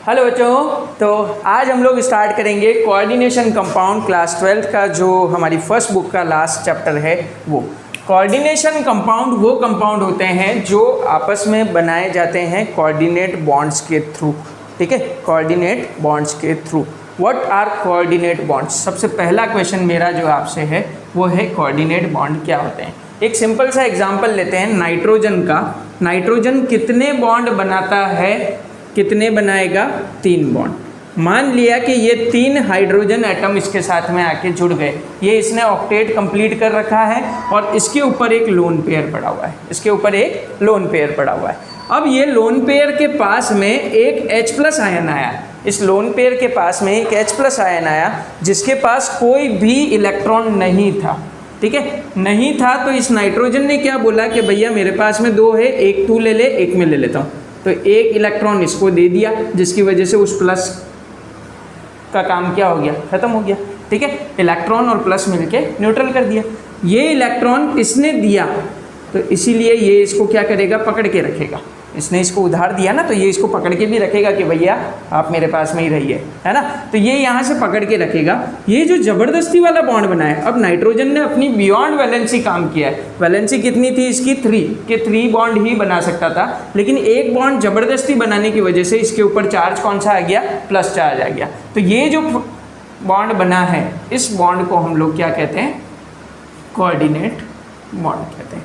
Hello बच्चों, तो आज हम लोग स्टार्ट करेंगे कोऑर्डिनेशन कंपाउंड क्लास 12 का जो हमारी फर्स्ट बुक का लास्ट चैप्टर है। वो कोऑर्डिनेशन कंपाउंड वो कंपाउंड होते हैं जो आपस में बनाए जाते हैं कोऑर्डिनेट बॉन्ड्स के थ्रू। ठीक है, कोऑर्डिनेट बॉन्ड्स के through. What are coordinate bonds? सबसे पहला क्वेश्चन मेरा जो आपसे है वो है कोऑर्डिनेट बॉन्ड क्या होते हैं। एक सिंपल सा एग्जांपल लेते हैं नाइट्रोजन का। नाइट्रोजन कितने बॉन्ड बनाता है? कितने बनाएगा? 3 बॉन्ड। मान लिया कि ये 3 हाइड्रोजन एटम इसके साथ में आके जुड़ गए, ये इसने ऑक्टेट कंप्लीट कर रखा है और इसके ऊपर एक लोन पेयर पड़ा हुआ है। इसके ऊपर एक लोन पेयर पड़ा हुआ है। अब ये लोन पेयर के पास में एक H+ आयन आया। इस लोन पेयर के पास में एक H+ आयन आया जिसके पास कोई भी इलेक्ट्रॉन नहीं था। ठीक है, नहीं था तो इस नाइट्रोजन ने क्या बोला कि भैया मेरे पास में 2 है, एक तू ले ले, एक मैं ले लेता हूँ। तो एक इलेक्ट्रॉन इसको दे दिया जिसकी वजह से उस प्लस का काम क्या हो गया? खत्म हो गया। ठीक है, इलेक्ट्रॉन और प्लस मिलके न्यूट्रल कर दिया। ये इलेक्ट्रॉन इसने दिया तो इसीलिए ये इसको क्या करेगा? पकड़ के रखेगा। इसने इसको उधार दिया ना, तो ये इसको पकड़ के भी रखेगा कि भैया आप मेरे पास में ही रहिए, है ना। तो ये यहाँ से पकड़ के रखेगा। ये जो ज़बरदस्ती वाला बॉन्ड बना है, अब नाइट्रोजन ने अपनी बियॉन्ड वैलेंसी काम किया है। वैलेंसी कितनी थी इसकी? 3 के 3 बॉन्ड ही बना सकता था, लेकिन एक बॉन्ड ज़बरदस्ती बनाने की वजह से इसके ऊपर चार्ज कौन सा आ गया? प्लस चार्ज आ गया। तो ये जो बॉन्ड बना है, इस बॉन्ड को हम लोग क्या कहते हैं? कोऑर्डिनेट बॉन्ड कहते हैं।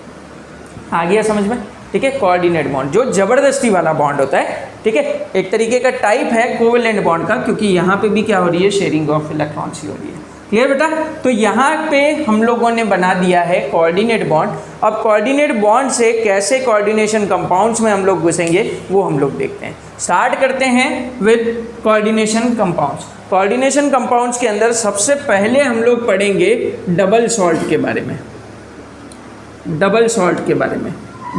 आ गया समझ में? ठीक है, कोऑर्डिनेट बॉन्ड जो ज़बरदस्ती वाला बॉन्ड होता है। ठीक है, एक तरीके का टाइप है कोवेलेंट बॉन्ड का, क्योंकि यहाँ पे भी क्या हो रही है? शेयरिंग ऑफ इलेक्ट्रॉन्स ही हो रही है। क्लियर बेटा? तो यहाँ पे हम लोगों ने बना दिया है कोऑर्डिनेट बॉन्ड। अब कोऑर्डिनेट बॉन्ड से कैसे कोऑर्डिनेशन कंपाउंड्स में हम लोग घुसेंगे वो हम लोग देखते हैं। स्टार्ट करते हैं with coordination compounds. Coordination compounds के अंदर सबसे पहले हम लोग पढ़ेंगे डबल सॉल्ट के बारे में। डबल सॉल्ट के बारे में।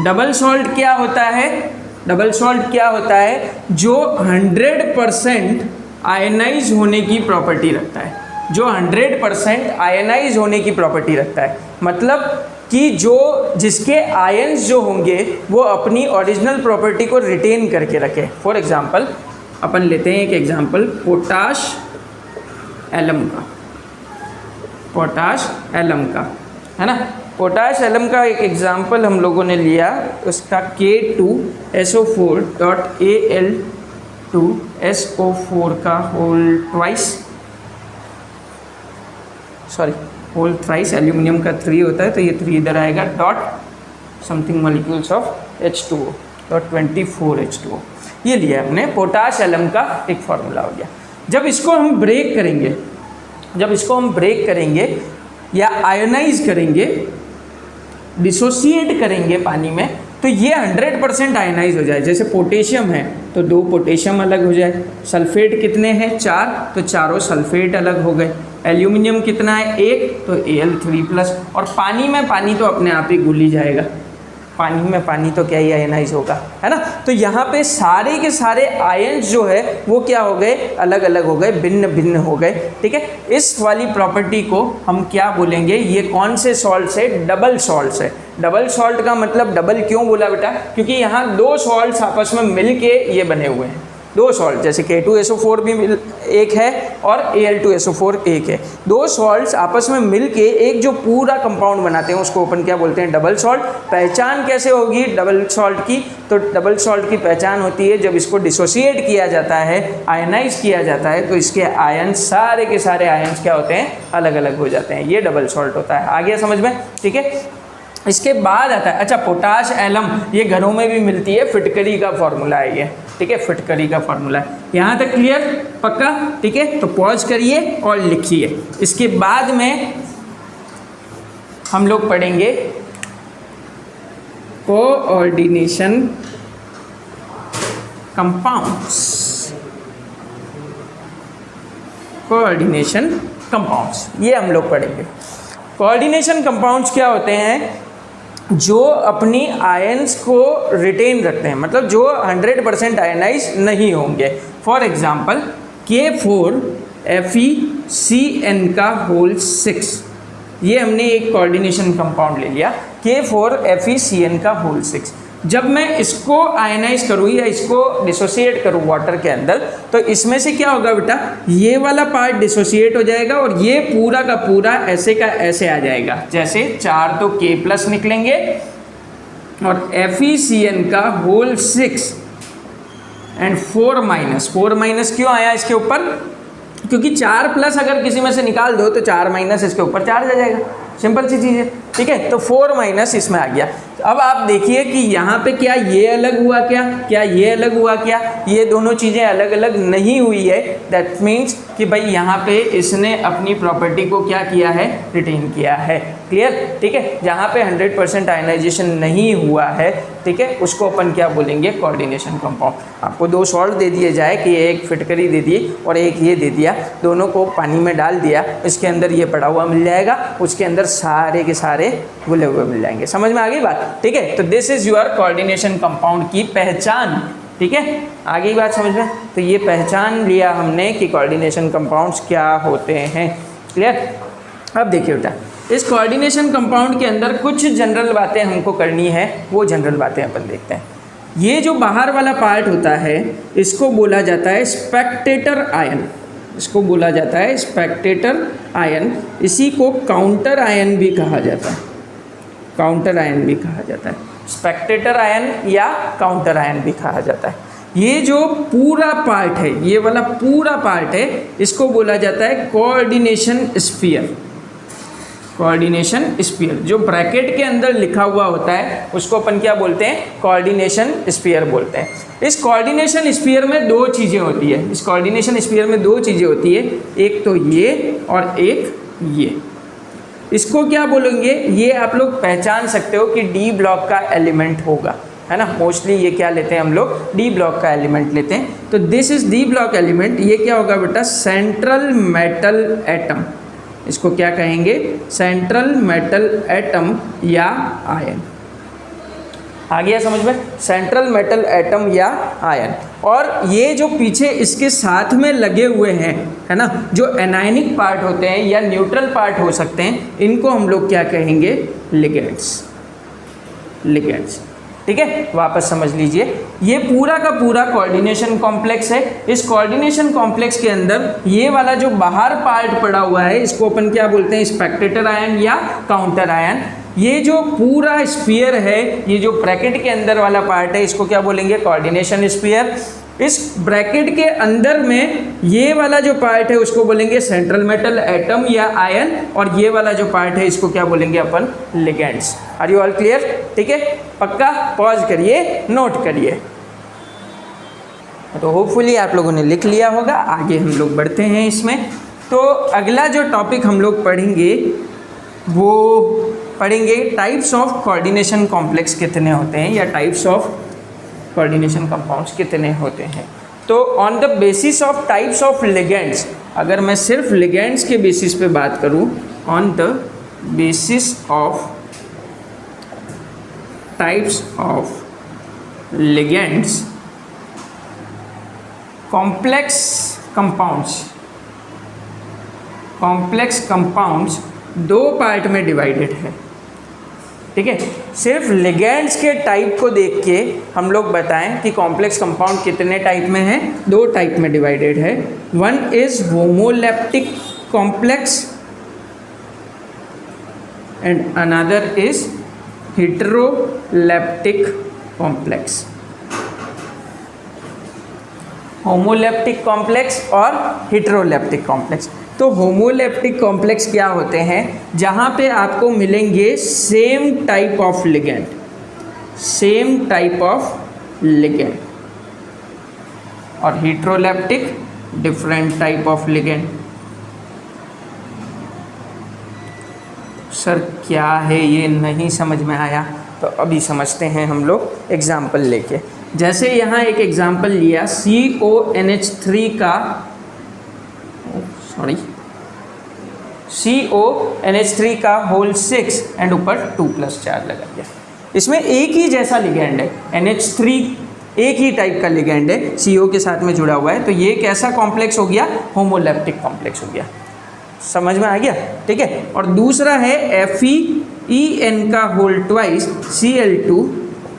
डबल सॉल्ट क्या होता है? डबल सॉल्ट क्या होता है? जो 100% आयनाइज होने की प्रॉपर्टी रखता है। जो 100% आयनाइज होने की प्रॉपर्टी रखता है, मतलब कि जिसके आयन्स जो होंगे वो अपनी ओरिजिनल प्रॉपर्टी को रिटेन करके रखे। फॉर एग्जांपल अपन लेते हैं एक एग्जांपल पोटाश एलम का। पोटाश एलम का, है ना। पोटाश एलम का एक एग्जाम्पल हम लोगों ने लिया, उसका K2SO4.Al2SO4 का होल थ्राइस, एल्यूमिनियम का 3 होता है तो ये 3 इधर आएगा, dot something molecules of H2O, dot 24H2O। ये लिया हमने पोटाश एलम का एक फॉर्मूला हो गया। जब इसको हम ब्रेक करेंगे या आयोनाइज करेंगे, डिसोसिएट करेंगे पानी में, तो ये 100% आयनाइज हो जाए। जैसे पोटेशियम है तो 2 पोटेशियम अलग हो जाए। सल्फेट कितने हैं? 4, तो चारों सल्फेट अलग हो गए। एल्यूमिनियम कितना है? 1, तो Al3+। और पानी में पानी तो अपने आप ही घुल ही जाएगा। पानी में पानी तो क्या ही आयनाइज होगा, है ना। तो यहाँ पे सारे के सारे आयन्स जो है वो क्या हो गए? अलग अलग हो गए, भिन्न भिन्न हो गए। ठीक है, इस वाली प्रॉपर्टी को हम क्या बोलेंगे? ये कौन से सॉल्ट से? डबल सॉल्ट से। डबल सॉल्ट का मतलब डबल क्यों बोला बेटा? क्योंकि यहाँ 2 सॉल्ट्स आपस में मिल के ये बने हुए हैं। 2 सॉल्ट, जैसे K2SO4 भी एक है और Al2SO4 एक है। 2 सॉल्ट्स आपस में मिल के एक जो पूरा कंपाउंड बनाते हैं उसको अपन क्या बोलते हैं? Double salt. पहचान कैसे होगी डबल सॉल्ट की? तो डबल सॉल्ट की पहचान होती है जब इसको डिसोसिएट किया जाता है, आयनाइज किया जाता है, तो इसके आयन सारे के सारे आयन्स क्या होते हैं? अलग अलग हो जाते हैं। ये डबल सॉल्ट होता है। आ गया समझ में? ठीक है, इसके बाद आता है, अच्छा पोटाश एलम, ये घरों में भी मिलती है, फिटकरी का फॉर्मूला है ये। ठीक है, फिटकरी का फॉर्मूला है। यहाँ तक क्लियर? पक्का? ठीक है, तो पॉज करिए और लिखिए। इसके बाद में हम लोग पढ़ेंगे कोऑर्डिनेशन कंपाउंड्स। कोऑर्डिनेशन कंपाउंड्स ये हम लोग पढ़ेंगे। कोऑर्डिनेशन कंपाउंड्स क्या होते हैं? जो अपनी आयन्स को रिटेन रखते हैं, मतलब जो 100% आयनाइज नहीं होंगे। फॉर एग्जांपल K4FeCN का होल 6, ये हमने एक कोऑर्डिनेशन कंपाउंड ले लिया K4FeCN का होल 6। जब मैं इसको आयनाइज करूँ या इसको डिसोसिएट करूँ वाटर के अंदर, तो इसमें से क्या होगा बेटा, ये वाला पार्ट डिसोसिएट हो जाएगा और ये पूरा का पूरा ऐसे का ऐसे आ जाएगा। जैसे 4 तो K+ निकलेंगे और FeCN का होल 6 एंड 4- क्यों आया इसके ऊपर, क्योंकि 4+ अगर किसी में से निकाल दो तो 4- इसके ऊपर चार्ज आ जाएगा। सिंपल सी चीज़ है, ठीक है। तो 4- इसमें आ गया। अब आप देखिए कि यहाँ पे क्या ये अलग हुआ, क्या ये अलग हुआ, क्या ये दोनों चीज़ें अलग अलग नहीं हुई है। दैट मीन्स कि भाई यहाँ पे इसने अपनी प्रॉपर्टी को क्या किया है, रिटेन किया है। क्लियर, ठीक है। जहाँ पे 100% आयनाइजेशन नहीं हुआ है, ठीक है, उसको अपन क्या बोलेंगे, कोऑर्डिनेशन कंपाउंड। आपको 2 सॉल्ट दे दिए जाए कि एक फिटकरी दे दी और एक ये दे दिया, दोनों को पानी में डाल दिया, इसके अंदर ये पड़ा हुआ मिल जाएगा, उसके अंदर सारे के सारे घुले हुए मिल जाएंगे। समझ में आ गई बात, ठीक है। तो this is your coordination compound की पहचान, ठीक है। आ गई बात समझ में। तो ये पहचान लिया हमने कि कोऑर्डिनेशन कंपाउंड्स क्या होते हैं। क्लियर। अब देखिए बेटा, इस कोऑर्डिनेशन कंपाउंड के अंदर कुछ जनरल बातें हमको करनी है, वो जनरल बातें अपन देखते हैं। ये जो बाहर वाला पार्ट होता है इसको बोला जाता है स्पेक्टेटर आयन, इसको बोला जाता है स्पेक्टेटर आयन। इसी को काउंटर आयन भी कहा जाता है, काउंटर आयन भी कहा जाता है, स्पेक्टेटर आयन या काउंटर आयन भी कहा जाता है। ये जो पूरा पार्ट है, ये वाला पूरा पार्ट है, इसको बोला जाता है कोऑर्डिनेशन स्फीयर। कोऑर्डिनेशन स्फीयर जो ब्रैकेट के अंदर लिखा हुआ होता है उसको अपन क्या बोलते हैं, कोऑर्डिनेशन स्फीयर बोलते हैं। इस कोऑर्डिनेशन स्फीयर में 2 चीज़ें होती है, इस कोऑर्डिनेशन स्फीयर में 2 चीज़ें होती है, एक तो ये और एक ये। इसको क्या बोलेंगे, ये आप लोग पहचान सकते हो कि डी ब्लॉक का एलिमेंट होगा, है ना। मोस्टली ये क्या लेते हैं हम लोग, डी ब्लॉक का एलिमेंट लेते हैं। तो this is D block element. ये क्या होगा बेटा, सेंट्रल मेटल एटम। इसको क्या कहेंगे, सेंट्रल मेटल एटम या आयन। आ गया समझ में, सेंट्रल मेटल एटम या आयन। और ये जो पीछे इसके साथ में लगे हुए हैं, है ना, जो एनायनिक पार्ट होते हैं या न्यूट्रल पार्ट हो सकते हैं, इनको हम लोग क्या कहेंगे, लिगेंड्स। लिगेंड्स, ठीक है। वापस समझ लीजिए, ये पूरा का पूरा कोऑर्डिनेशन कॉम्प्लेक्स है। इस कोऑर्डिनेशन कॉम्प्लेक्स के अंदर ये वाला जो बाहर पार्ट पड़ा हुआ है इसको अपन क्या बोलते हैं, स्पेक्टेटर आयन या काउंटर आयन। ये जो पूरा स्फीयर है, ये जो ब्रैकेट के अंदर वाला पार्ट है, इसको क्या बोलेंगे, कोऑर्डिनेशन स्फीयर। इस ब्रैकेट के अंदर में ये वाला जो पार्ट है उसको बोलेंगे सेंट्रल मेटल एटम या आयन, और ये वाला जो पार्ट है इसको क्या बोलेंगे अपन, ligands. Are you all clear, ठीक है। पक्का पॉज करिए, नोट करिए। तो होपफुली आप लोगों ने लिख लिया होगा। आगे हम लोग बढ़ते हैं इसमें। तो अगला जो टॉपिक हम लोग पढ़ेंगे वो पढ़ेंगे टाइप्स ऑफ कोऑर्डिनेशन कॉम्प्लेक्स कितने होते हैं, या टाइप्स ऑफ कोऑर्डिनेशन कंपाउंड्स कितने होते हैं। तो on the basis of types of ligands, अगर मैं सिर्फ लिगेंड्स के बेसिस पे बात करूं, on the basis of types of ligands, complex compounds 2 part में डिवाइडेड है, ठीक है। सिर्फ लिगेंड्स के टाइप को देख के हम लोग बताएं कि कॉम्प्लेक्स कंपाउंड कितने टाइप में है, 2 टाइप में डिवाइडेड है। One is homoleptic complex and another is heteroleptic complex. Homoleptic complex और हेटेरोलेप्टिक कॉम्प्लेक्स। तो होमोलेप्टिक कॉम्प्लेक्स क्या होते हैं, जहाँ पे आपको मिलेंगे same type of ligand, same type of ligand, और heteroleptic different type of ligand. Sir क्या है ये नहीं समझ में आया, तो अभी समझते हैं हम लोग एग्जाम्पल लेके। जैसे यहाँ एक एग्जाम्पल लिया CONH3 का, सॉरी CONH3 का होल 6 एंड ऊपर 2+ चार्ज लगा दिया। इसमें एक ही जैसा लिगेंड है, NH3 एक ही टाइप का लिगेंड है, CO के साथ में जुड़ा हुआ है। तो ये कैसा कॉम्प्लेक्स हो गया, होमोलेप्टिक कॉम्प्लेक्स हो गया। समझ में आ गया, ठीक है। और दूसरा है FeEN का होल ट्वाइस Cl2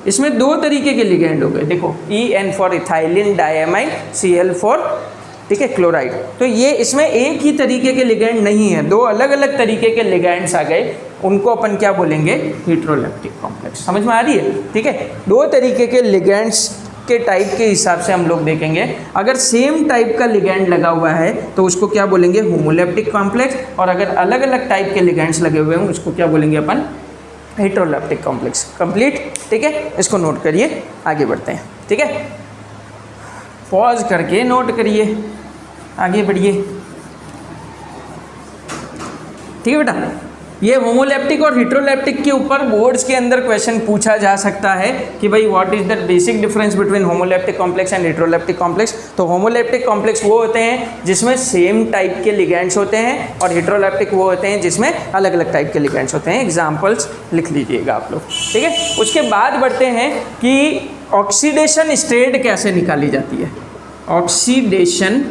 इसमें दो तरीके के लिगेंड हो गए, देखो EN for ethylene diamine, Cl for, ठीक है, क्लोराइड। तो ये इसमें एक ही तरीके के लिगेंड नहीं है, दो अलग अलग तरीके के लिगेंड्स आ गए, उनको अपन क्या बोलेंगे, हेटेरोलेप्टिक कॉम्प्लेक्स। समझ में आ रही है, ठीक है। दो तरीके के लिगेंड्स के टाइप के हिसाब से हम लोग देखेंगे, अगर सेम टाइप का लिगेंड लगा हुआ है तो उसको क्या बोलेंगे, होमोलेप्टिक कॉम्प्लेक्स, और अगर अलग अलग टाइप के लिगेंड्स लगे हुए हैं उसको क्या बोलेंगे अपन, हेटेरोलेप्टिक कॉम्प्लेक्स। कंप्लीट, ठीक है, इसको नोट करिए, आगे बढ़ते हैं, ठीक है, पॉज करके नोट करिए, आगे बढ़िए, ठीक है बेटा। ये होमोलेप्टिक और हेटेरोलेप्टिक के ऊपर बोर्ड्स के अंदर क्वेश्चन पूछा जा सकता है कि भाई what is the basic difference between homoleptic complex and heteroleptic complex. तो होमोलेप्टिक कॉम्प्लेक्स वो होते हैं जिसमें सेम टाइप के लिगेंड्स होते हैं, और हेटेरोलेप्टिक वो होते हैं जिसमें अलग अलग टाइप के लिगेंड्स होते हैं। एग्जाम्पल्स लिख लीजिएगा आप लोग, ठीक है। उसके बाद बढ़ते हैं कि ऑक्सीडेशन स्टेट कैसे निकाली जाती है। Oxidation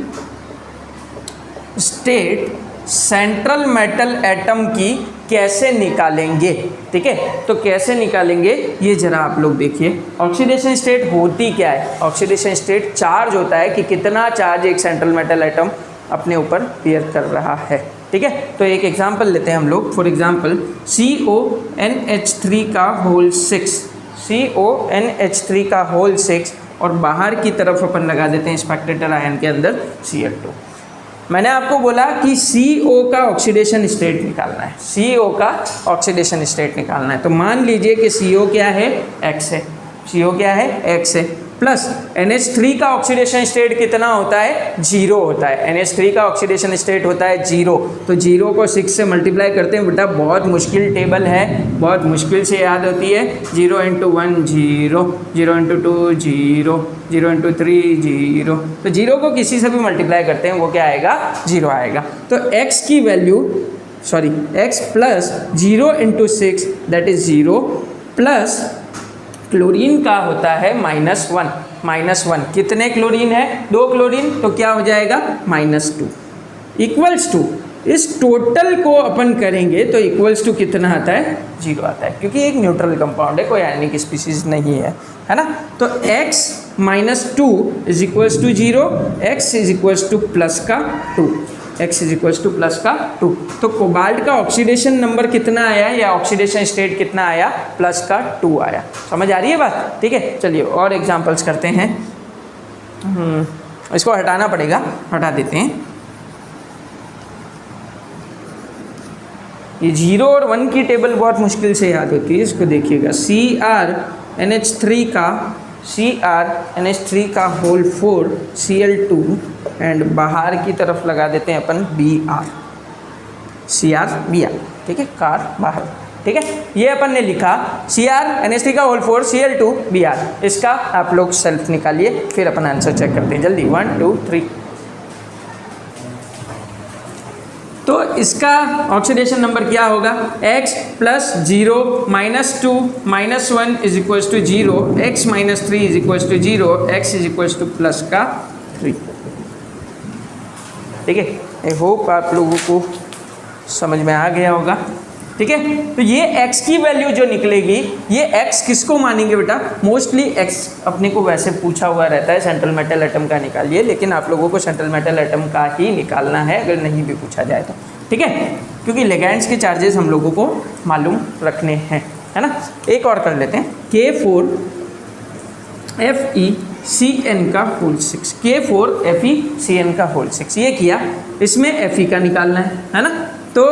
state central metal atom की कैसे निकालेंगे, ठीक है। तो कैसे निकालेंगे ये जरा आप लोग देखिए। ऑक्सीडेशन स्टेट होती क्या है, ऑक्सीडेशन स्टेट चार्ज होता है कि कितना चार्ज एक सेंट्रल मेटल एटम अपने ऊपर बियर कर रहा है, ठीक है। तो एक एग्जांपल लेते हैं हम लोग, फॉर एग्जांपल CONH3 का होल 6, CONH3 का होल 6, और बाहर की तरफ अपन लगा देते हैं स्पेक्टेटर आयन के अंदर Cl2। मैंने आपको बोला कि CO का ऑक्सीडेशन स्टेट निकालना है, CO का ऑक्सीडेशन स्टेट निकालना है। तो मान लीजिए कि CO क्या है, X है, CO क्या है, X है, प्लस NH3 का ऑक्सीडेशन स्टेट कितना होता है, 0 होता है। NH3 का ऑक्सीडेशन स्टेट होता है 0, तो 0 को 6 से मल्टीप्लाई करते हैं बेटा, बहुत मुश्किल टेबल है, बहुत मुश्किल से याद होती है। 0 × 1 0, 0 × 2 0, 0 × 3 0, तो 0 को किसी से भी मल्टीप्लाई करते हैं वो क्या आएगा, 0 आएगा। तो x की value, sorry x plus 0 × 6 that is 0, plus chlorine का होता है -1, -1 कितने क्लोरीन है, 2 क्लोरीन, तो क्या हो जाएगा -2 इक्वल्स टू, इस टोटल को अपन करेंगे तो इक्वल्स टू कितना आता है, 0 आता है, क्योंकि एक न्यूट्रल कंपाउंड है, कोई आयनिक स्पीसीज नहीं है, है ना। तो x -2 is equals to 0, x is equals to plus का 2, x is equals to plus का 2। तो कोबाल्ट का ऑक्सीडेशन नंबर कितना आया, या ऑक्सीडेशन स्टेट कितना आया, प्लस का 2 आया। समझ आ रही है बात, ठीक है। चलिए और एग्जांपल्स करते हैं। इसको हटाना पड़ेगा, हटा देते हैं। ये 0 और 1 की टेबल बहुत मुश्किल से याद होती है, इसको देखिएगा। CrNH3 का होल 4 Cl2, एंड बाहर की तरफ लगा देते हैं अपन Br, ठीक है, कार बाहर, ठीक है। ये अपन ने लिखा CrNH3 का होल 4 Cl2 Br। इसका आप लोग सेल्फ निकालिए, फिर अपन आंसर चेक करते हैं जल्दी। 1 2 3। तो इसका ऑक्सीडेशन नंबर क्या होगा, x plus 0 -2 -1 is equals to 0, x -3 is equals to 0, x is equals to plus का 3, ठीक है। आई होप आप लोगों को समझ में आ गया होगा, ठीक है। तो ये x की वैल्यू जो निकलेगी, ये x किसको मानेंगे बेटा, मोस्टली x अपने को वैसे पूछा हुआ रहता है सेंट्रल मेटल एटम का निकालिए, लेकिन आप लोगों को सेंट्रल मेटल एटम का ही निकालना है अगर नहीं भी पूछा जाए तो, ठीक है, क्योंकि लिगेंड्स के चार्जेस हम लोगों को मालूम रखने हैं, है ना। एक और कर लेते हैं, K4FeCN का होल 6, K4FeCN का होल 6, ये किया, इसमें Fe का निकालना है ना। तो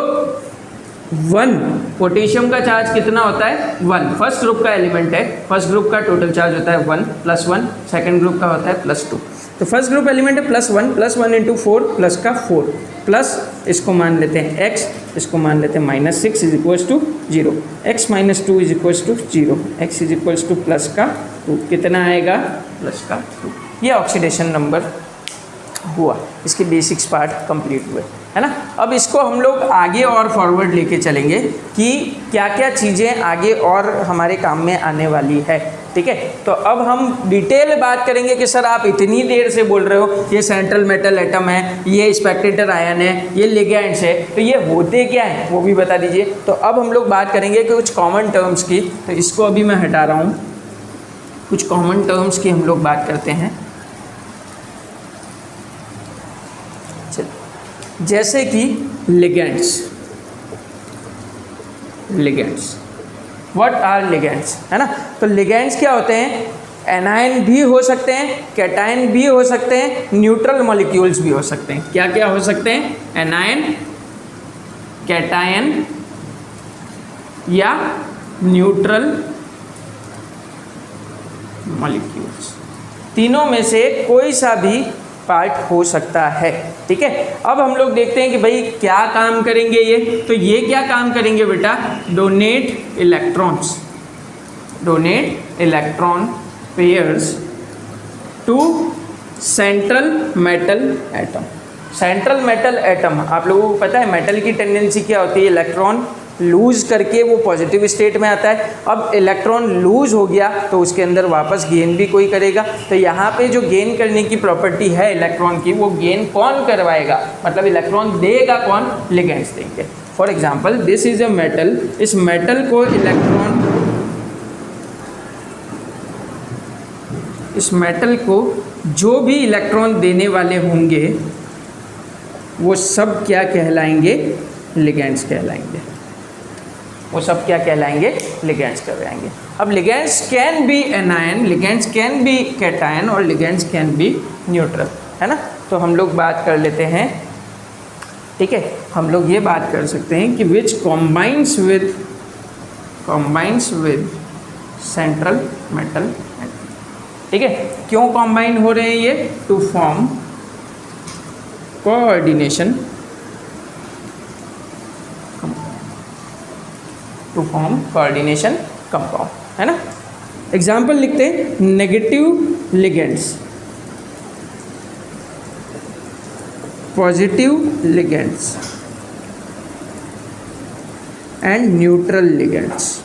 1 पोटेशियम का चार्ज कितना होता है, 1, फर्स्ट ग्रुप का एलिमेंट है, फर्स्ट ग्रुप का टोटल चार्ज होता है 1 + 1, सेकंड ग्रुप का होता है +2। तो फर्स्ट ग्रुप एलिमेंट है +1 × 4 प्लस का 4, प्लस इसको मान लेते हैं x, इसको मान लेते हैं -6 is equals to 0, x -2 is equals to 0, x is equals to plus का 2, कितना आएगा, प्लस का 2। ये ऑक्सीडेशन नंबर हुआ, इसके बेसिक्स पार्ट कंप्लीट हुए, है ना। अब इसको हम लोग आगे और फॉरवर्ड लेके चलेंगे कि क्या क्या चीज़ें आगे और हमारे काम में आने वाली है, ठीक है। तो अब हम डिटेल बात करेंगे कि सर आप इतनी देर से बोल रहे हो ये सेंट्रल मेटल एटम है, ये स्पेक्टेटर आयन है, ये लिगेंड्स है, तो ये होते क्या हैं वो भी बता दीजिए। तो अब हम लोग बात करेंगे कुछ कॉमन टर्म्स की, तो इसको अभी मैं हटा रहा हूँ, कुछ कॉमन टर्म्स की हम लोग बात करते हैं। जैसे कि लिगेंड्स, व्हाट आर लिगेंड्स, है ना। तो लिगेंड्स क्या होते हैं? एनायन भी हो सकते हैं, कैटायन भी हो सकते हैं, न्यूट्रल मॉलिक्यूल्स भी हो सकते हैं। क्या क्या हो सकते हैं? एनायन, कैटायन या न्यूट्रल मॉलिक्यूल्स, तीनों में से कोई सा भी पार्ट हो सकता है। ठीक है, अब हम लोग देखते हैं कि भाई क्या काम करेंगे ये। तो ये क्या काम करेंगे बेटा? Donate electrons, donate electron pairs to central metal atom. Central metal atom, आप लोगों को पता है मेटल की टेंडेंसी क्या होती है? इलेक्ट्रॉन लूज करके वो पॉजिटिव स्टेट में आता है। अब इलेक्ट्रॉन लूज हो गया तो उसके अंदर वापस गेन भी कोई करेगा। तो यहाँ पे जो गेन करने की प्रॉपर्टी है इलेक्ट्रॉन की, वो गेन कौन करवाएगा? मतलब इलेक्ट्रॉन देगा कौन? लिगेंड्स देंगे। For example this is a metal, इस मेटल को इलेक्ट्रॉन, इस मेटल को जो भी इलेक्ट्रॉन देने वाले होंगे वो सब क्या कहलाएंगे? लिगेंड्स कहलाएंगे। वो सब क्या कहलाएंगे? लिगेंड्स कहलाएंगे। अब ligands can be anion, ligands can be cation और लिगेंड्स कैन बी न्यूट्रल, है ना। तो हम लोग बात कर लेते हैं, ठीक है, हम लोग ये बात कर सकते हैं कि which combines with central metal, ठीक है। क्यों कॉम्बाइन हो रहे हैं ये? To form coordination, to form coordination compound, है ना। एग्जाम्पल लिखते हैं, negative ligands, positive ligands and neutral ligands.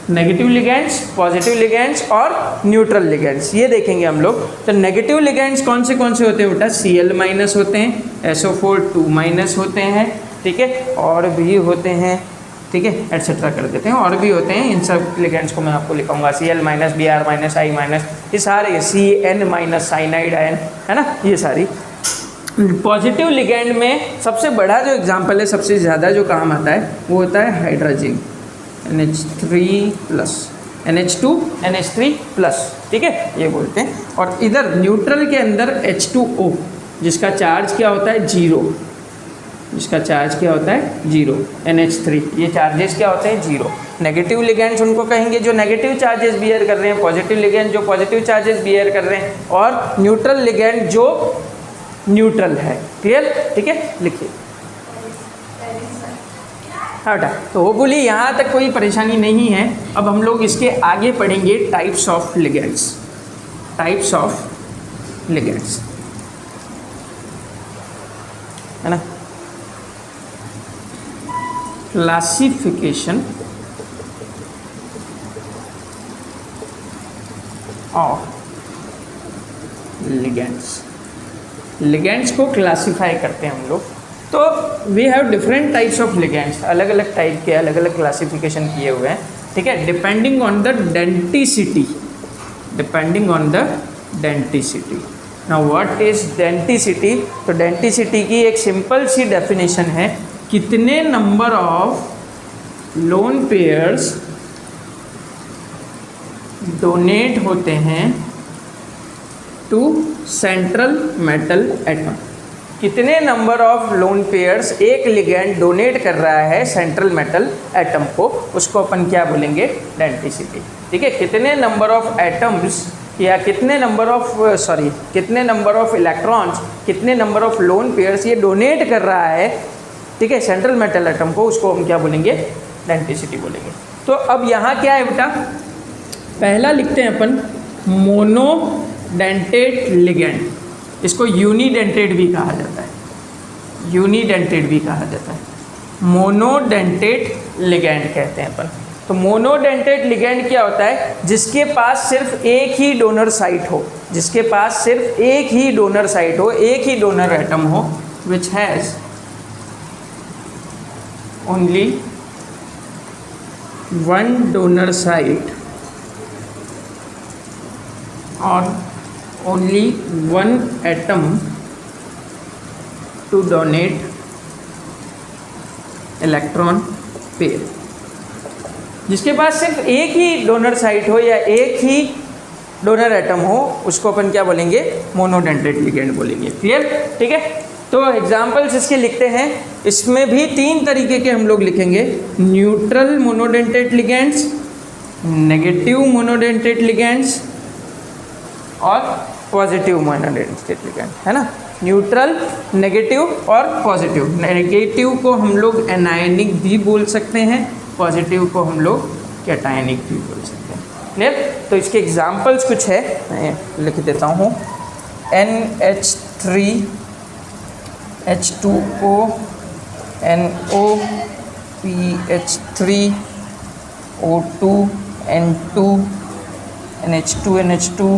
Negative ligands, positive ligands और न्यूट्रल लिगेंड्स, ये देखेंगे हम लोग। तो नेगेटिव लिगेंड्स कौन से होते हैं बेटा? Cl माइनस होते हैं, SO4 2 माइनस होते हैं, ठीक है, और भी होते हैं, ठीक है, एटसेट्रा कर देते हैं, और भी होते हैं। इन सब लिगेंड्स को मैं आपको लिखूंगा, Cl minus, Br minus, I minus, ये सारे, Cn माइनस, साइनाइड आयन, है ना, ये सारी। पॉजिटिव लिगेंड में सबसे बड़ा जो एग्जाम्पल है, सबसे ज़्यादा जो काम आता है वो होता है हाइड्रोजन, NH3+, NH2, NH3+, ठीक है, ये बोलते हैं। और इधर न्यूट्रल के अंदर H2O, जिसका चार्ज क्या होता है? 0, जिसका चार्ज क्या होता है? 0, NH3, ये चार्जेस क्या होते हैं? 0। नेगेटिव लिगेंड्स उनको कहेंगे जो नेगेटिव चार्जेस बियर कर रहे हैं, पॉजिटिव लिगेंड जो पॉजिटिव चार्जेस बियर कर रहे हैं, और न्यूट्रल लिगेंड जो न्यूट्रल है। क्लियर? ठीक है, लिखिए। हाँ बेटा, तो होपफुली यहाँ तक कोई परेशानी नहीं है। अब हम लोग इसके आगे पढ़ेंगे types of ligands, types of ligands, है ना। क्लासिफिकेशन ऑफ लिगेंड्स, लिगेंड्स को क्लासिफाई करते हैं हम लोग। तो we have different types of ligands, अलग अलग टाइप के अलग अलग क्लासिफिकेशन किए हुए हैं, ठीक है, depending on the denticity, depending on the denticity. Now what is denticity? तो डेंटिसिटी की एक सिंपल सी डेफिनेशन है, कितने number of lone pairs donate होते हैं टू सेंट्रल मेटल एटम। कितने नंबर ऑफ लोन पेयर्स एक लिगेंड डोनेट कर रहा है सेंट्रल मेटल एटम को, उसको अपन क्या बोलेंगे? डेंटिसिटी, ठीक है। कितने नंबर ऑफ एटम्स या कितने नंबर ऑफ इलेक्ट्रॉन्स, कितने नंबर ऑफ लोन पेयर्स ये डोनेट कर रहा है, ठीक है, सेंट्रल मेटल एटम को, उसको हम क्या बोलेंगे? डेंटिसिटी बोलेंगे। तो अब यहाँ क्या है बेटा? पहला लिखते हैं अपन मोनोडेंटेट लिगेंड, इसको यूनिडेंटेड भी कहा जाता है, यूनिडेंटेड भी कहा जाता है, मोनोडेंटेट लिगेंड कहते हैं अपन। तो मोनोडेंटेट लिगेंड क्या होता है? जिसके पास सिर्फ एक ही डोनर साइट हो, जिसके पास सिर्फ एक ही डोनर साइट हो, एक ही डोनर एटम हो, which has only one donor site or only one atom to donate electron pair. जिसके पास सिर्फ एक ही डोनर साइट हो या एक ही डोनर एटम हो उसको अपन क्या बोलेंगे, मोनोडेंटेट लिगेंड बोलेंगे। क्लियर, ठीक है। तो एग्जांपल्स इसके लिखते हैं। इसमें भी तीन तरीके के हम लोग लिखेंगे, neutral monodentate ligands, negative monodentate ligands और पॉजिटिव मोनोडेंटेट लिगेंड, है ना। न्यूट्रल, नेगेटिव और पॉजिटिव। नेगेटिव को हम लोग एनायनिक भी बोल सकते हैं, पॉजिटिव को हम लोग कैटायनिक भी बोल सकते हैं। क्लियर। तो इसके एग्जांपल्स कुछ है, मैं लिख देता हूँ। NH3 H2O NO PH3 O2 N2 NH2 NH2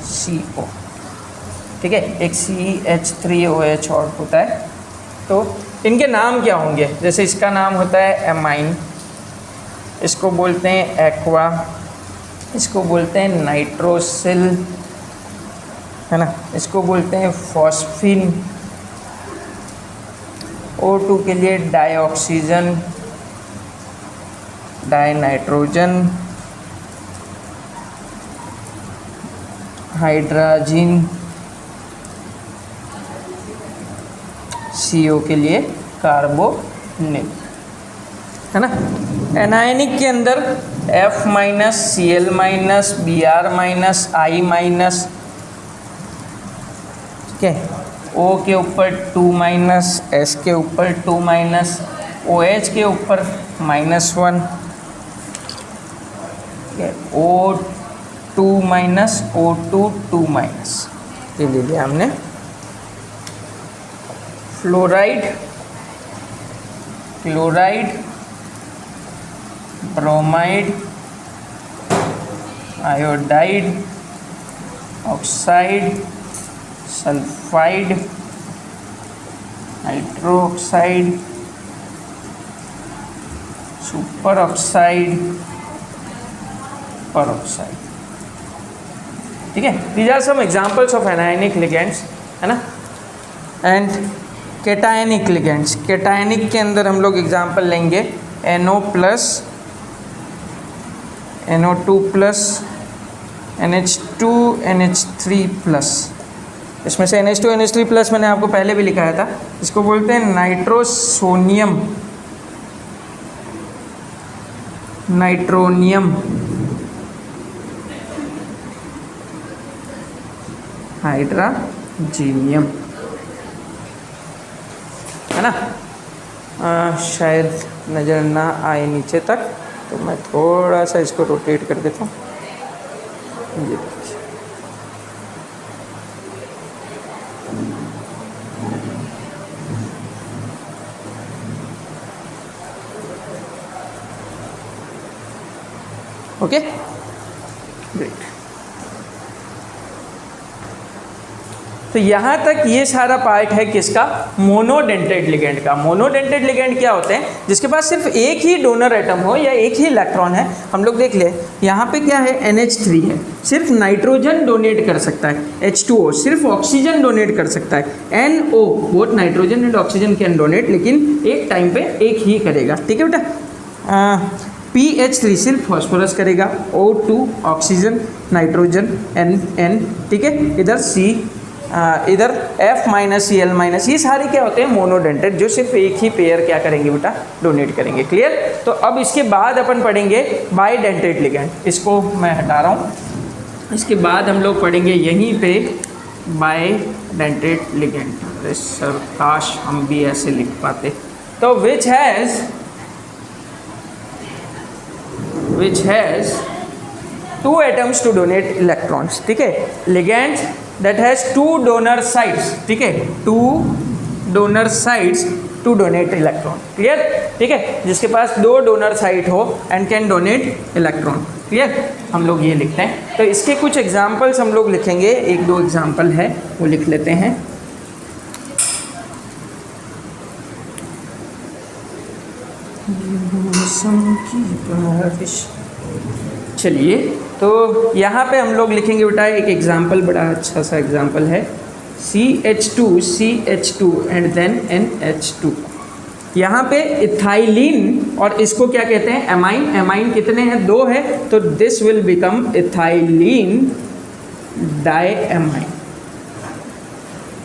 CO, ठीक है। एक CH3OH और होता है। तो इनके नाम क्या होंगे, जैसे इसका नाम होता है एमाइन, इसको बोलते हैं एक्वा, इसको बोलते हैं नाइट्रोसिल, है ना, इसको बोलते हैं फॉस्फिन। O2 के लिए डाइऑक्सीजन, डाइनाइट्रोजन, हाइड्रोजन, CO के लिए कार्बोनिल, है ना। एनायनिक के अंदर F minus, Cl minus, Br minus, I minus, ठीक है। O के ऊपर 2 माइनस, S के ऊपर 2 माइनस, OH के ऊपर -1, ठीक है। O2 माइनस, O2 2 माइनस, ये ले लिया हमने। Fluoride, chloride, bromide, iodide, oxide, sulphide, hydroxide, super oxide, peroxide, ठीक है। These are some examples of anionic ligands, है ना। एंड कैटायनिक लिगेंड्स, कैटायनिक के अंदर हम लोग एग्जांपल लेंगे NO plus, NO2 plus, NH2 NH3 plus. इसमें से NH2 NH3 प्लस मैंने आपको पहले भी लिखाया था, इसको बोलते हैं नाइट्रोसोनियम, नाइट्रोनियम, हाइड्रोजीनियम, है ना। शायद नज़र ना आए नीचे तक, तो मैं थोड़ा सा इसको रोटेट कर देता हूँ। ये देखिए, ओके, ग्रेट। तो यहाँ तक ये सारा पार्ट है किसका, मोनोडेंटेट लिगेंड का। मोनोडेंटेट लिगेंड क्या होते हैं, जिसके पास सिर्फ एक ही डोनर एटम हो या एक ही इलेक्ट्रॉन है। हम लोग देख ले, यहाँ पे क्या है, NH3 है, सिर्फ नाइट्रोजन डोनेट कर सकता है। H2O सिर्फ ऑक्सीजन डोनेट कर सकता है। NO both nitrogen and oxygen can donate, लेकिन एक टाइम पे एक ही करेगा, ठीक है बेटा। PH3 सिर्फ फॉस्फोरस करेगा। O2 ऑक्सीजन, नाइट्रोजन, N, ठीक है। इधर C, इधर F माइनस, Cl माइनस, ये सारे क्या होते हैं, मोनोडेंटेट, जो सिर्फ एक ही पेयर क्या करेंगे बेटा, डोनेट करेंगे। क्लियर। तो अब इसके बाद अपन पढ़ेंगे बाइडेंटेट लिगेंड, इसको मैं हटा रहा हूँ। इसके बाद हम लोग पढ़ेंगे यहीं पे बाइडेंटेट लिगेंड। अरे सर काश हम भी ऐसे लिख पाते। तो which has 2 atoms to donate electrons, ठीक है। Ligands that has 2 donor sites, ठीक है, 2 donor sites to donate electron, clear, ठीक है। जिसके पास 2 डोनर साइट हो and can donate electron, clear. हम लोग ये लिखते हैं। तो इसके कुछ एग्जांपल्स हम लोग लिखेंगे, 1-2 एग्जांपल है वो लिख लेते हैं। मौसम की बारिश। चलिए, तो यहाँ पे हम लोग लिखेंगे बेटा एक एग्जाम्पल, बड़ा अच्छा सा एग्जाम्पल है, CH2 एंड देन NH2। यहाँ पे इथाइलिन और इसको क्या कहते हैं, एमाइन। एमाइन कितने हैं, 2 है, तो this will become ethylene diamine.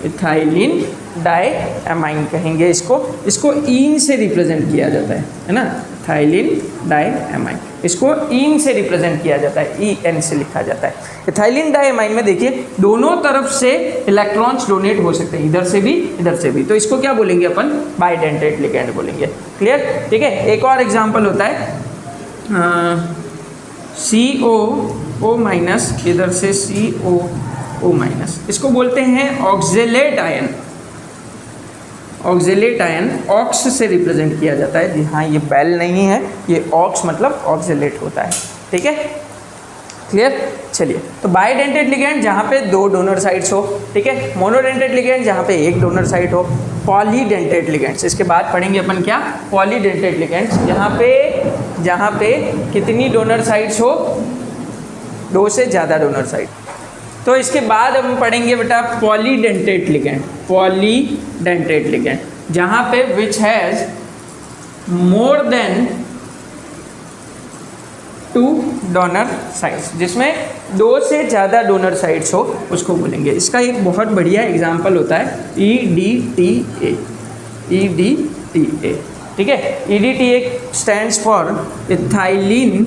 Ethylene diamine कहेंगे इसको ईन से रिप्रेजेंट किया जाता है ना, इथाइलिन डाइएमाइन, इसको ईन से रिप्रेजेंट किया जाता है, EN से लिखा जाता है। इथाइलिन डाइएमाइन में देखिए दोनों तरफ से इलेक्ट्रॉन्स डोनेट हो सकते हैं, इधर से भी इधर से भी, तो इसको क्या बोलेंगे अपन, बाइडेंटेट लिगेंड बोलेंगे। क्लियर, ठीक है। एक और एग्जांपल होता है CO माइनस, इधर से CO माइनस, इसको बोलते हैं oxalate ion. Oxalate ion ox से रिप्रेजेंट किया जाता है, जी हाँ, ये बेल नहीं है, ये ऑक्स मतलब ऑक्जेलेट होता है, ठीक है। क्लियर, चलिए, तो बाइडेंटेट लिगेंड जहाँ पे 2 डोनर साइड्स हो, ठीक है। मोनोडेंटेट लिगेंड जहाँ पे 1 डोनर साइड हो। पॉलीडेंटेट लिगेंड्स, इसके बाद पढ़ेंगे अपन क्या, पॉलीडेंटेट लिगेंड्स, जहाँ पे कितनी डोनर साइड्स हो, 2 से ज़्यादा डोनर साइड। तो इसके बाद हम पढ़ेंगे बेटा पॉलीडेंटेट लिगेंड। पॉलीडेंटेट लिगेंड जहाँ पे which has more than 2 donor sides, जिसमें 2 से ज़्यादा डोनर साइड्स हो, उसको बोलेंगे। इसका एक बहुत बढ़िया एग्जाम्पल होता है EDTA। EDTA, ठीक है। EDTA stands for ethylene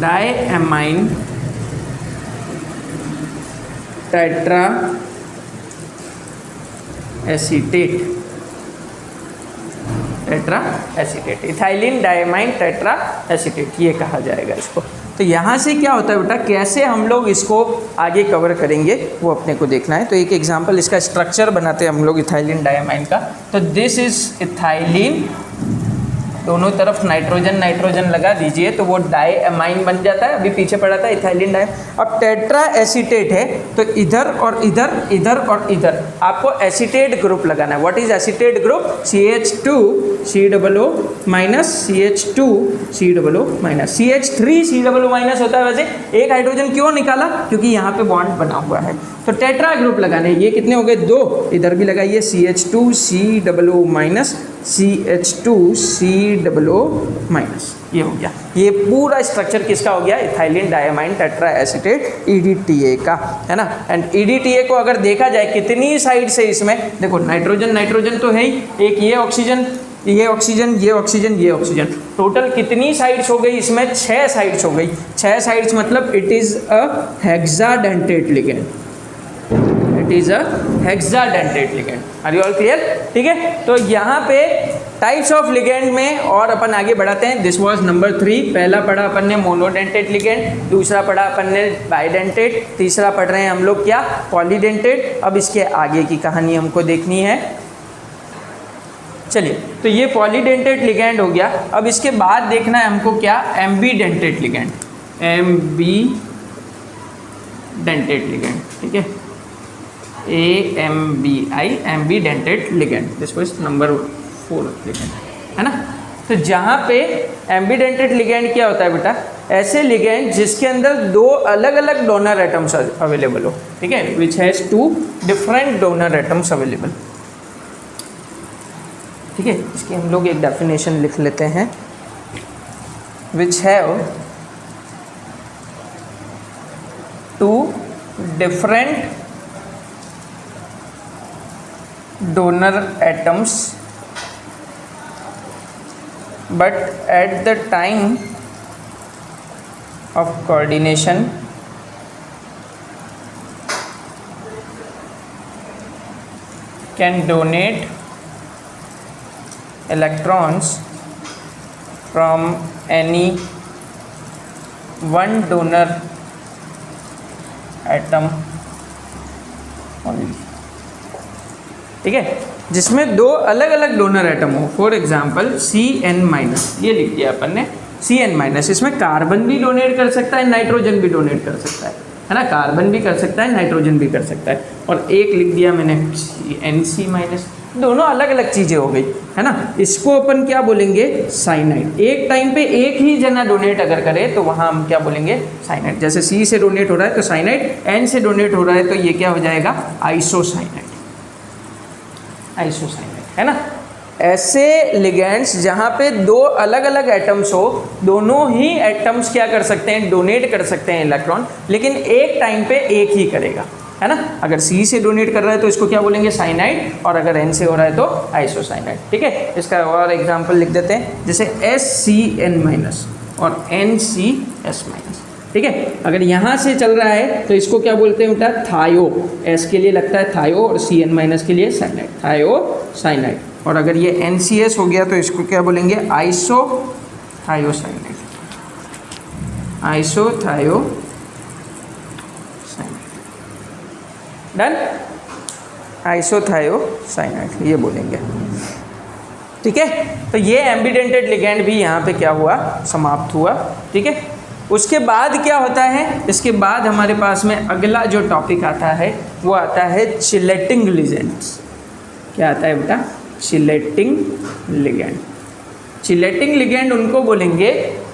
diamine tetra acetate. Tetra acetate, ethylene diamine tetra acetate, ये कहा जाएगा इसको। तो यहाँ से क्या होता है बेटा, कैसे हम लोग इसको आगे कवर करेंगे वो अपने को देखना है। तो एक एग्जांपल, इसका स्ट्रक्चर बनाते हैं हम लोग इथाइलिन डाइएमाइन का। तो दिस इज इथाइलिन, दोनों तरफ नाइट्रोजन नाइट्रोजन लगा दीजिए तो वो डाइएमाइन बन जाता है, अभी पीछे पड़ा था इथाइलिन डाइ। अब टेट्रा एसीटेट है तो इधर और इधर, इधर और इधर आपको एसीटेट ग्रुप लगाना है। What is acetate group, CH2 COO minus, CH2 COO minus, CH3 COO minus होता है। वैसे एक हाइड्रोजन क्यों निकाला, क्योंकि यहाँ पे बॉन्ड बना हुआ है, तो टेट्रा ग्रुप लगाने। ये कितने हो गए, 2, इधर भी लगाइए CH2 COO minus, CH2 COO minus, ये हो गया। ये पूरा स्ट्रक्चर किसका हो गया, ethylene diamine tetra acetate EDTA का, है ना। एंड EDTA को अगर देखा जाए कितनी साइड से, इसमें देखो नाइट्रोजन नाइट्रोजन तो है ही, एक ये ऑक्सीजन, ये ऑक्सीजन, ये ऑक्सीजन, ये ऑक्सीजन, टोटल कितनी साइड्स हो गई इसमें, 6 साइड्स हो गई। 6 साइड्स मतलब it is a hexadentate ligand. It is a hexadentate ligand. Are you all clear, ठीक है। तो यहाँ पे टाइप्स ऑफ लिगेंड में और अपन आगे बढ़ाते हैं। This was number 3। पहला पढ़ा अपन ने मोनोडेंटेट लिगेंड, दूसरा पढ़ा अपन ने बाइडेंटेट, तीसरा पढ़ रहे हैं हम लोग क्या, पॉलीडेंटेट। अब इसके आगे की कहानी हमको देखनी है। चलिए, तो ये पॉलीडेंटेट लिगेंड हो गया। अब इसके बाद देखना है हमको क्या, एम्बीडेंटेट लिगेंड। एम्बीडेंटेट लिगेंड, ठीक है, AMBI, ambidentate ligand. This was number 4 ligand, है ना। तो जहाँ पे एम्बीडेंटेट लिगेंड क्या होता है बेटा, ऐसे लिगेंड जिसके अंदर 2 अलग अलग डोनर एटम्स अवेलेबल हो, ठीक है, which has 2 different donor atoms available, ठीक है। इसकी हम लोग एक डेफिनेशन लिख लेते हैं, which have 2 different donor atoms but at the time of coordination can donate electrons from any one donor atom only, ठीक है, जिसमें 2 अलग अलग डोनर एटम हो। फॉर एग्जाम्पल CN माइनस, ये लिख दिया अपन ने CN माइनस। इसमें कार्बन भी डोनेट कर सकता है, नाइट्रोजन भी डोनेट कर सकता है ना, कार्बन भी कर सकता है, नाइट्रोजन भी कर सकता है। और एक लिख दिया मैंने NC माइनस, दोनों अलग अलग चीज़ें हो गई, है ना। इसको अपन क्या बोलेंगे, साइनाइड। एक टाइम पे एक ही जना डोनेट अगर करे तो वहाँ हम क्या बोलेंगे, साइनाइड। जैसे सी से डोनेट हो रहा है तो साइनाइड, एन से डोनेट हो रहा है तो ये क्या हो जाएगा, आइसोसाइनाइड, आइसोसाइनाइड, है ना। ऐसे लिगेंड्स जहाँ पे दो अलग अलग एटम्स हो, दोनों ही एटम्स क्या कर सकते हैं, डोनेट कर सकते हैं इलेक्ट्रॉन, लेकिन एक टाइम पे एक ही करेगा, है ना। अगर सी से डोनेट कर रहा है तो इसको क्या बोलेंगे, साइनाइड, और अगर एन से हो रहा है तो आइसोसाइनाइड, ठीक है। इसका और एग्जांपल लिख देते हैं, जैसे SCN- और NCS-, ठीक है। अगर यहाँ से चल रहा है तो इसको क्या बोलते हैं बेटा, थायो। एस के लिए लगता है थायो और CN- के लिए साइनाइड, थायोसाइनाइड। और अगर ये NCS हो गया तो इसको क्या बोलेंगे, आइसोथायोसाइनाइड, आइसोथायोसाइनाइड। डन, आइसोथायोसाइनाइड ये बोलेंगे, ठीक है। तो ये एम्बिडेंटेड लिगैंड भी यहाँ पे क्या हुआ, समाप्त हुआ, ठीक है। उसके बाद क्या होता है, इसके बाद हमारे पास में अगला जो टॉपिक आता है वो आता है चिलेटिंग लिगैंड्स। क्या आता है बेटा, चिलेटिंग लिगैंड। चिलेटिंग लिगैंड उनको बोलेंगे,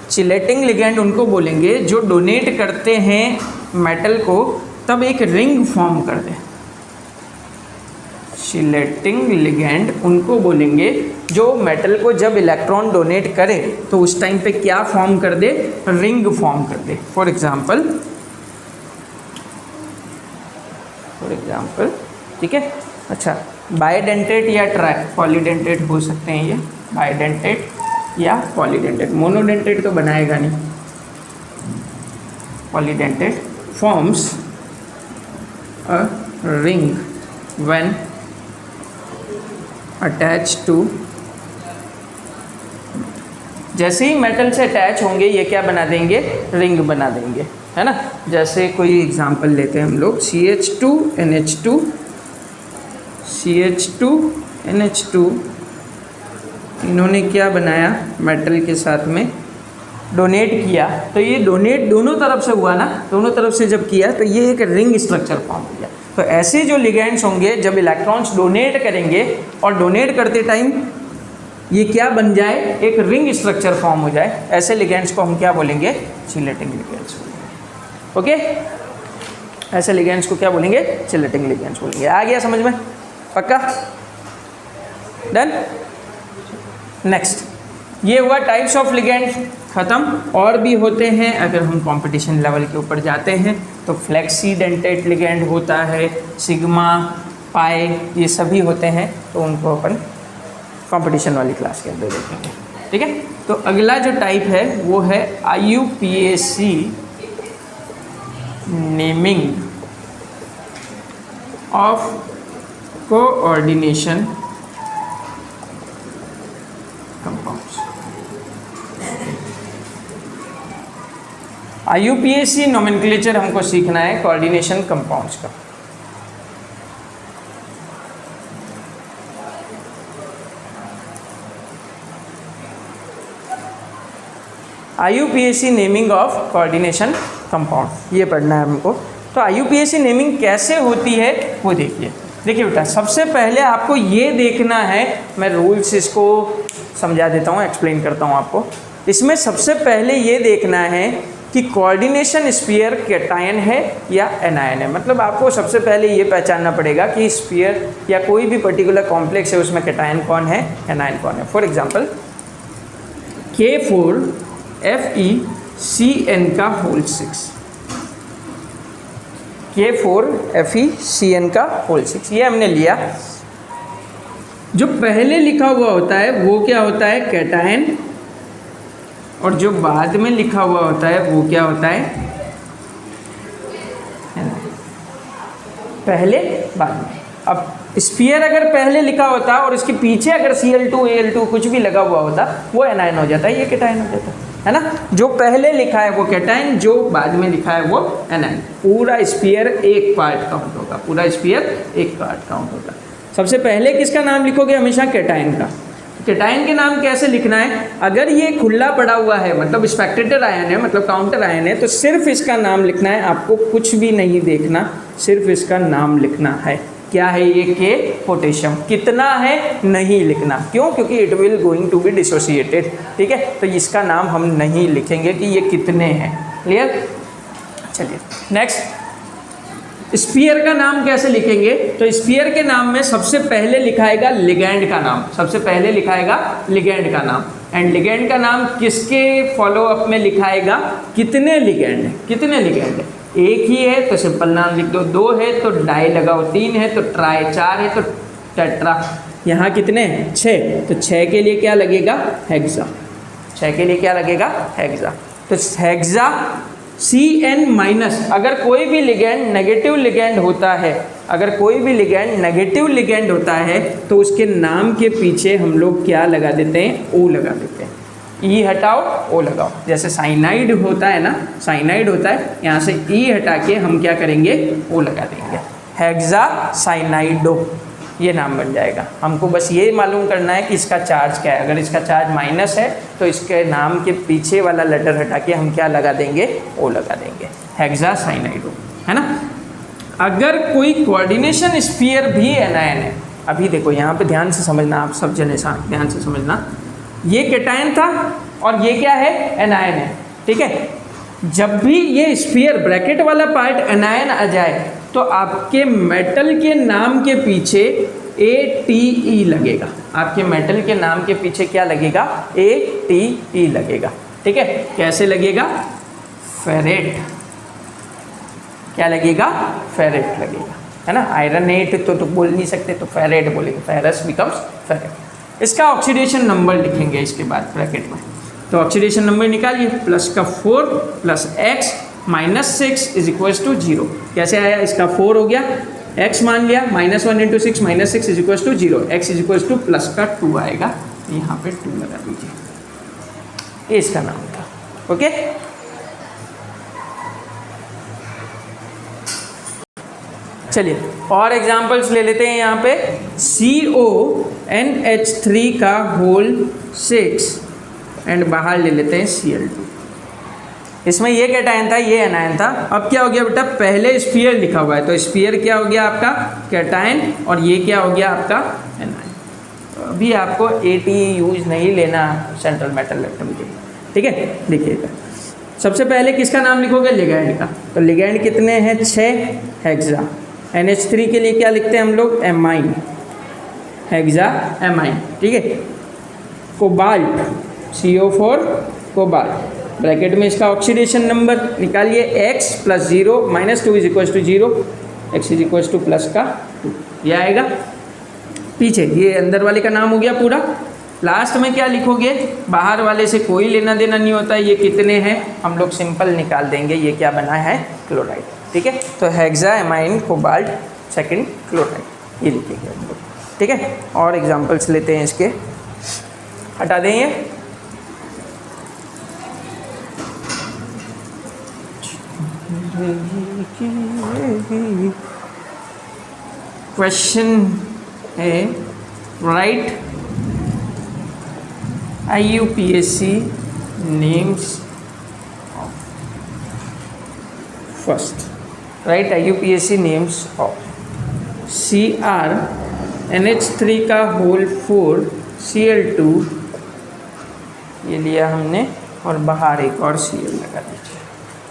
चिलेटिंग लिगैंड उनको बोलेंगे जो डोनेट करते हैं मेटल को तब एक रिंग फॉर्म कर दे। चिलेटिंग लिगैंड उनको बोलेंगे जो मेटल को जब इलेक्ट्रॉन डोनेट करे तो उस टाइम पे क्या फॉर्म कर दे, रिंग फॉर्म कर दे। फॉर एग्जाम्पल, ठीक है। अच्छा, बाइडेंटेट या पॉलीडेंटेट हो सकते हैं ये, बाइडेंटेट या पॉलीडेंटेट। मोनोडेंटेट तो बनाएगा नहीं। Polydentate forms a ring when attach to, जैसे ही मेटल से अटैच होंगे ये क्या बना देंगे, रिंग बना देंगे, है ना। जैसे कोई एग्जांपल लेते हैं हम लोग, CH2NH2, CH2NH2 इन्होंने क्या बनाया, मेटल के साथ में डोनेट किया, तो ये डोनेट दोनों तरफ से हुआ ना, दोनों तरफ से जब किया तो ये एक रिंग स्ट्रक्चर फॉर्म हो गया। तो ऐसे जो लिगैंड्स होंगे जब इलेक्ट्रॉन्स डोनेट करेंगे और डोनेट करते टाइम ये क्या बन जाए, एक रिंग स्ट्रक्चर फॉर्म हो जाए, ऐसे लिगैंड्स को हम क्या बोलेंगे, चिलेटिंग लिगैंड्स बोलेंगे। ओके, ऐसे लिगैंड्स को क्या बोलेंगे, चिलेटिंग लिगैंड्स बोलेंगे। आ गया समझ में, पक्का, डन। नेक्स्ट, ये हुआ टाइप्स ऑफ लिगैंड, ख़त्म। और भी होते हैं, अगर हम कंपटीशन लेवल के ऊपर जाते हैं तो फ्लेक्सीडेंटेट लिगैंड होता है, सिग्मा, पाई, ये सभी होते हैं, तो उनको अपन कंपटीशन वाली क्लास के अंदर देखेंगे, ठीक है। तो अगला जो टाइप है वो है IUPAC naming of coordination compounds. IUPAC nomenclature हमको सीखना है कोऑर्डिनेशन कंपाउंड्स का। IUPAC naming of coordination compound, ये पढ़ना है हमको। तो IUPAC नेमिंग कैसे होती है वो देखिए। देखिए बेटा, सबसे पहले आपको ये देखना है, मैं रूल्स इसको समझा देता हूँ, एक्सप्लेन करता हूँ आपको। इसमें सबसे पहले ये देखना है कि कोऑर्डिनेशन स्फीयर कैटायन है या एनायन है। मतलब आपको सबसे पहले ये पहचानना पड़ेगा कि स्फीयर या कोई भी पर्टिकुलर कॉम्प्लेक्स है उसमें कैटायन कौन है, एनायन कौन है। फॉर एग्जांपल K4FeCN का होल 6, K4FeCN का होल 6, ये हमने लिया। जो पहले लिखा हुआ होता है वो क्या होता है, कैटायन, और जो बाद में लिखा हुआ होता है वो क्या होता है, पहले बाद में। अब स्फीयर अगर पहले लिखा होता और इसके पीछे अगर Cl2 Al2 कुछ भी लगा हुआ होता वो एनायन हो जाता है, ये कैटायन हो जाता है ना। जो पहले लिखा है वो कैटायन, जो बाद में लिखा है वो एनायन। पूरा स्फीयर एक पार्ट काउंट होगा, पूरा स्फीयर एक पार्ट काउंट होगा। सबसे पहले किसका नाम लिखोगे, हमेशा कैटायन का। कैटायन के नाम कैसे लिखना है, अगर ये खुला पड़ा हुआ है मतलब स्पेक्टेटर आयन है, मतलब काउंटर आयन है, तो सिर्फ इसका नाम लिखना है, आपको कुछ भी नहीं देखना, सिर्फ इसका नाम लिखना है। क्या है ये के पोटेशियम, कितना है नहीं लिखना, क्यों, क्योंकि it will going to be dissociated, ठीक है, तो इसका नाम हम नहीं लिखेंगे कि ये कितने हैं, क्लियर। चलिए नेक्स्ट, स्फीयर का नाम कैसे लिखेंगे, तो स्फीयर के नाम में सबसे पहले लिखाएगा लिगैंड का नाम, सबसे पहले लिखाएगा लिगैंड का नाम, एंड लिगैंड का नाम किसके फॉलो अप में लिखाएगा, कितने लिगैंड है, कितने लिगैंड है, एक ही है तो सिंपल नाम लिख दो, 2 है तो डाई लगाओ, 3 है तो ट्राई, 4 है तो टेट्रा, यहाँ कितने 6, तो 6 के लिए क्या लगेगा हेक्सा, 6 के लिए क्या लगेगा हेक्सा, तो हेक्सा CN माइनस, अगर कोई भी लिगैंड नेगेटिव लिगैंड होता है, अगर कोई भी लिगैंड नेगेटिव लिगैंड होता है तो उसके नाम के पीछे हम लोग क्या लगा देते हैं, O लगा देते हैं, ई हटाओ ओ लगाओ, जैसे साइनाइड होता है ना, साइनाइड होता है, यहाँ से ई हटा के हम क्या करेंगे ओ लगा देंगे, हेक्सा साइनाइडो, ये नाम बन जाएगा। हमको बस ये मालूम करना है कि इसका चार्ज क्या है, अगर इसका चार्ज माइनस है तो इसके नाम के पीछे वाला लेटर हटा के हम क्या लगा देंगे, ओ लगा देंगे, हेक्सा साइनाइडो, है ना। अगर कोई कोऑर्डिनेशन स्फीयर भी एनायन है, अभी देखो यहाँ पे ध्यान से समझना, आप सब जने ध्यान से समझना, ये कैटायन था और ये क्या है एनायन है, ठीक है, जब भी ये स्फीयर ब्रैकेट वाला पार्ट एनायन आ जाए तो आपके मेटल के नाम के पीछे ATE लगेगा, आपके मेटल के नाम के पीछे क्या लगेगा, ATE लगेगा, ठीक है, कैसे लगेगा, फेरेट, क्या लगेगा, फेरेट लगेगा, है ना, आयरनेट तो बोल नहीं सकते तो फेरेट बोलेंगे, फेरस बिकम्स फेरेट। इसका ऑक्सीडेशन नंबर लिखेंगे इसके बाद ब्रैकेट में, तो ऑक्सीडेशन नंबर निकालिए, प्लस का 4 plus x minus 6 is equals to 0, कैसे आया, इसका 4 हो गया, x मान लिया, -1 × 6 -6 is equals to 0, x is equals to plus का 2 आएगा, यहाँ पे 2 लगा दीजिए, ये इसका नाम था, ओके। चलिए और एग्जांपल्स ले लेते हैं, यहाँ पे CONH3 का होल 6 एंड बाहर ले लेते हैं Cl2, इसमें ये कैटायन था, ये एनायन था, अब क्या हो गया बेटा, पहले स्फीयर लिखा हुआ है तो स्फीयर क्या हो गया आपका कैटायन और ये क्या हो गया आपका एनायन, तो अभी आपको ATE यूज नहीं लेना सेंट्रल मेटल इलेक्ट्रोड के, ठीक है। देखिएगा सबसे पहले किसका नाम लिखोगे, लिगैंड का, तो लिगैंड कितने हैं 6, हेक्सा, NH3 के लिए क्या लिखते हैं हम लोग, एमाइन, हेक्सा एमाइन, ठीक है, कोबाल्ट CO4 कोबाल्ट, ब्रैकेट में इसका ऑक्सीडेशन नंबर निकालिए, x + 0 -2 is equals to 0, x is equals to plus का 2, ये आएगा पीछे, ये अंदर वाले का नाम हो गया पूरा, लास्ट में क्या लिखोगे, बाहर वाले से कोई लेना देना नहीं होता, ये कितने हैं हम लोग सिंपल निकाल देंगे, ये क्या बना है क्लोराइड, ठीक है, तो hexa amine cobalt second chloride, ये लिखेंगे हम लोग, ठीक है। और एग्जांपल्स लेते हैं इसके, हटा दें ये, क्वेश्चन है right IUPAC names of, first right IUPAC names of CrNH3 का होल 4 Cl2, ये लिया हमने और बाहर एक और Cl लगा दीजिए,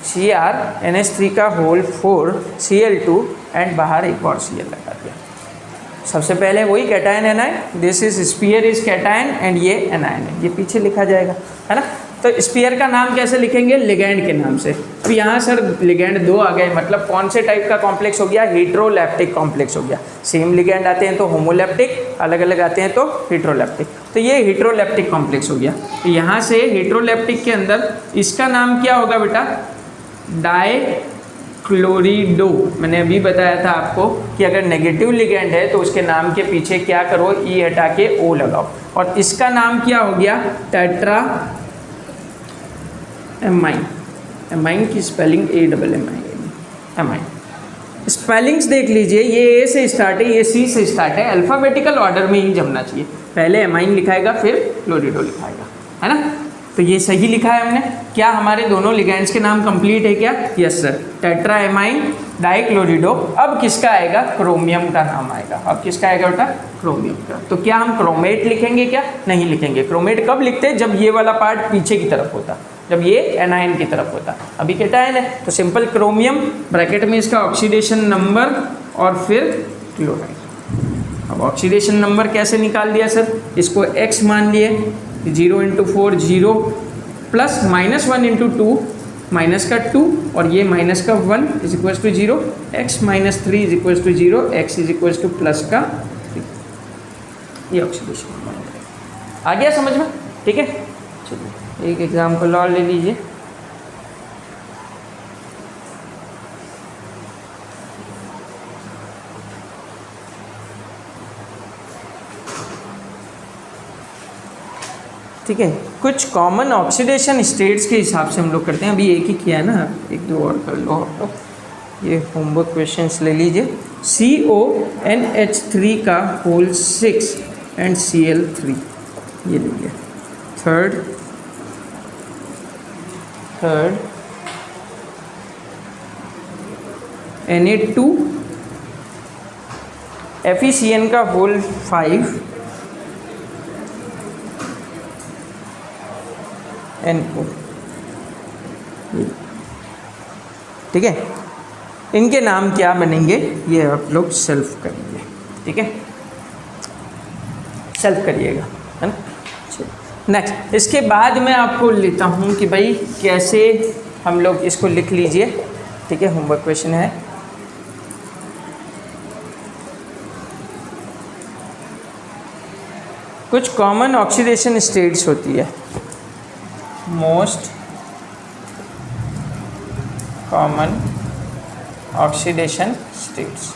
CrNH3 का होल 4 Cl2 एंड बाहर एक और Cl लगा दिया। सबसे पहले वही cation anion, this is sphere is cation and ये एनायन है, ये पीछे लिखा जाएगा, है ना। तो स्फीयर का नाम कैसे लिखेंगे, लिगैंड के नाम से। अब यहाँ सर लिगैंड 2 आ गए, मतलब कौन से टाइप का कॉम्प्लेक्स हो गया, हेट्रोलैप्टिक कॉम्प्लेक्स हो गया। सेम लिगैंड आते हैं तो होमोलैप्टिक, अलग अलग आते हैं तो हेट्रोलैप्टिक, तो ये हेट्रोलैप्टिक कॉम्प्लेक्स हो गया। तो यहाँ से हेट्रोलैप्टिक के अंदर इसका नाम क्या होगा बेटा, डाइक्लोरिडो। मैंने अभी बताया था आपको कि अगर नेगेटिव लिगैंड है तो उसके नाम के पीछे क्या करो, ई हटा के ओ लगाओ, और इसका नाम क्या हो गया, टेट्रा एमाइन। एमाइन की स्पेलिंग AMMIN, एमाइन। स्पेलिंग्स देख लीजिए, ये ए से स्टार्ट है, ये सी से स्टार्ट है, अल्फ़ाबेटिकल ऑर्डर में ही जमना चाहिए, पहले एमाइन लिखाएगा फिर क्लोरिडो लिखाएगा, है ना। तो ये सही लिखा है हमने। क्या हमारे दोनों लिगेंड्स के नाम कंप्लीट है क्या? Yes sir, tetraammine dichlorido. अब किसका आएगा? क्रोमियम का नाम आएगा। अब किसका आएगा बेटा? क्रोमियम का। तो क्या हम क्रोमेट लिखेंगे क्या? नहीं लिखेंगे। क्रोमेट कब लिखते हैं? जब ये वाला पार्ट पीछे की तरफ होता, जब ये एनायन की तरफ होता। अभी केटायन है तो सिंपल क्रोमियम, ब्रैकेट में इसका ऑक्सीडेशन नंबर और फिर क्लोराइड। अब ऑक्सीडेशन नंबर कैसे निकाल दिया सर? इसको x मान लिए, 0 × 4 0 प्लस -1 × 2 माइनस का 2 और ये माइनस का 1 is equal to 0, x - 3 is equal to 0, x is equal to plus का 3। ये ऑक्सीडेशन नंबर आ गया समझ में? ठीक है, चलिए एक एग्जाम्पल और ले लीजिए। ठीक है, कुछ कॉमन ऑक्सीडेशन स्टेट्स के हिसाब से हम लोग करते हैं। अभी एक ही किया है ना, एक दो और कर लो आप लोग। ये होमवर्क क्वेश्चंस ले लीजिए। CONH3 का होल 6 एंड Cl3 ये लीजिए। थर्ड Na2 FeCN का होल 5 N4। ठीक है, इनके नाम क्या बनेंगे ये आप लोग सेल्फ करेंगे। ठीक है, सेल्फ करिएगा, है ना। नेक्स्ट, इसके बाद मैं आपको लेता हूँ कि भाई कैसे हम लोग इसको लिख लीजिए। ठीक है, होमवर्क क्वेश्चन है। कुछ कॉमन ऑक्सीडेशन स्टेट्स होती है, मोस्ट कॉमन ऑक्सीडेशन स्टेट्स,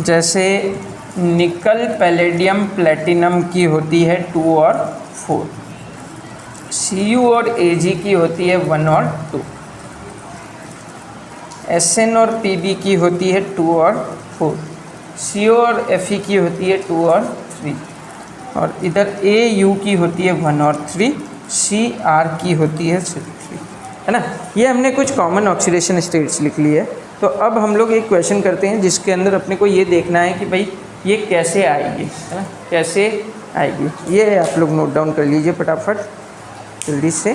जैसे निकल पैलेडियम प्लेटिनम की होती है 2 और 4, Cu और Ag की होती है 1 और 2, Sn और Pb की होती है 2 और 4, Co और Fe की होती है 2 और 3, और इधर Au की होती है 1 और 3, Cr की होती है 3, है ना। ये हमने कुछ कॉमन ऑक्सीडेशन स्टेट्स लिख ली है। तो अब हम लोग एक क्वेश्चन करते हैं जिसके अंदर अपने को ये देखना है कि भाई ये कैसे आएगी, है ना, कैसे आएगी। ये आप लोग नोट डाउन कर लीजिए फटाफट जल्दी से।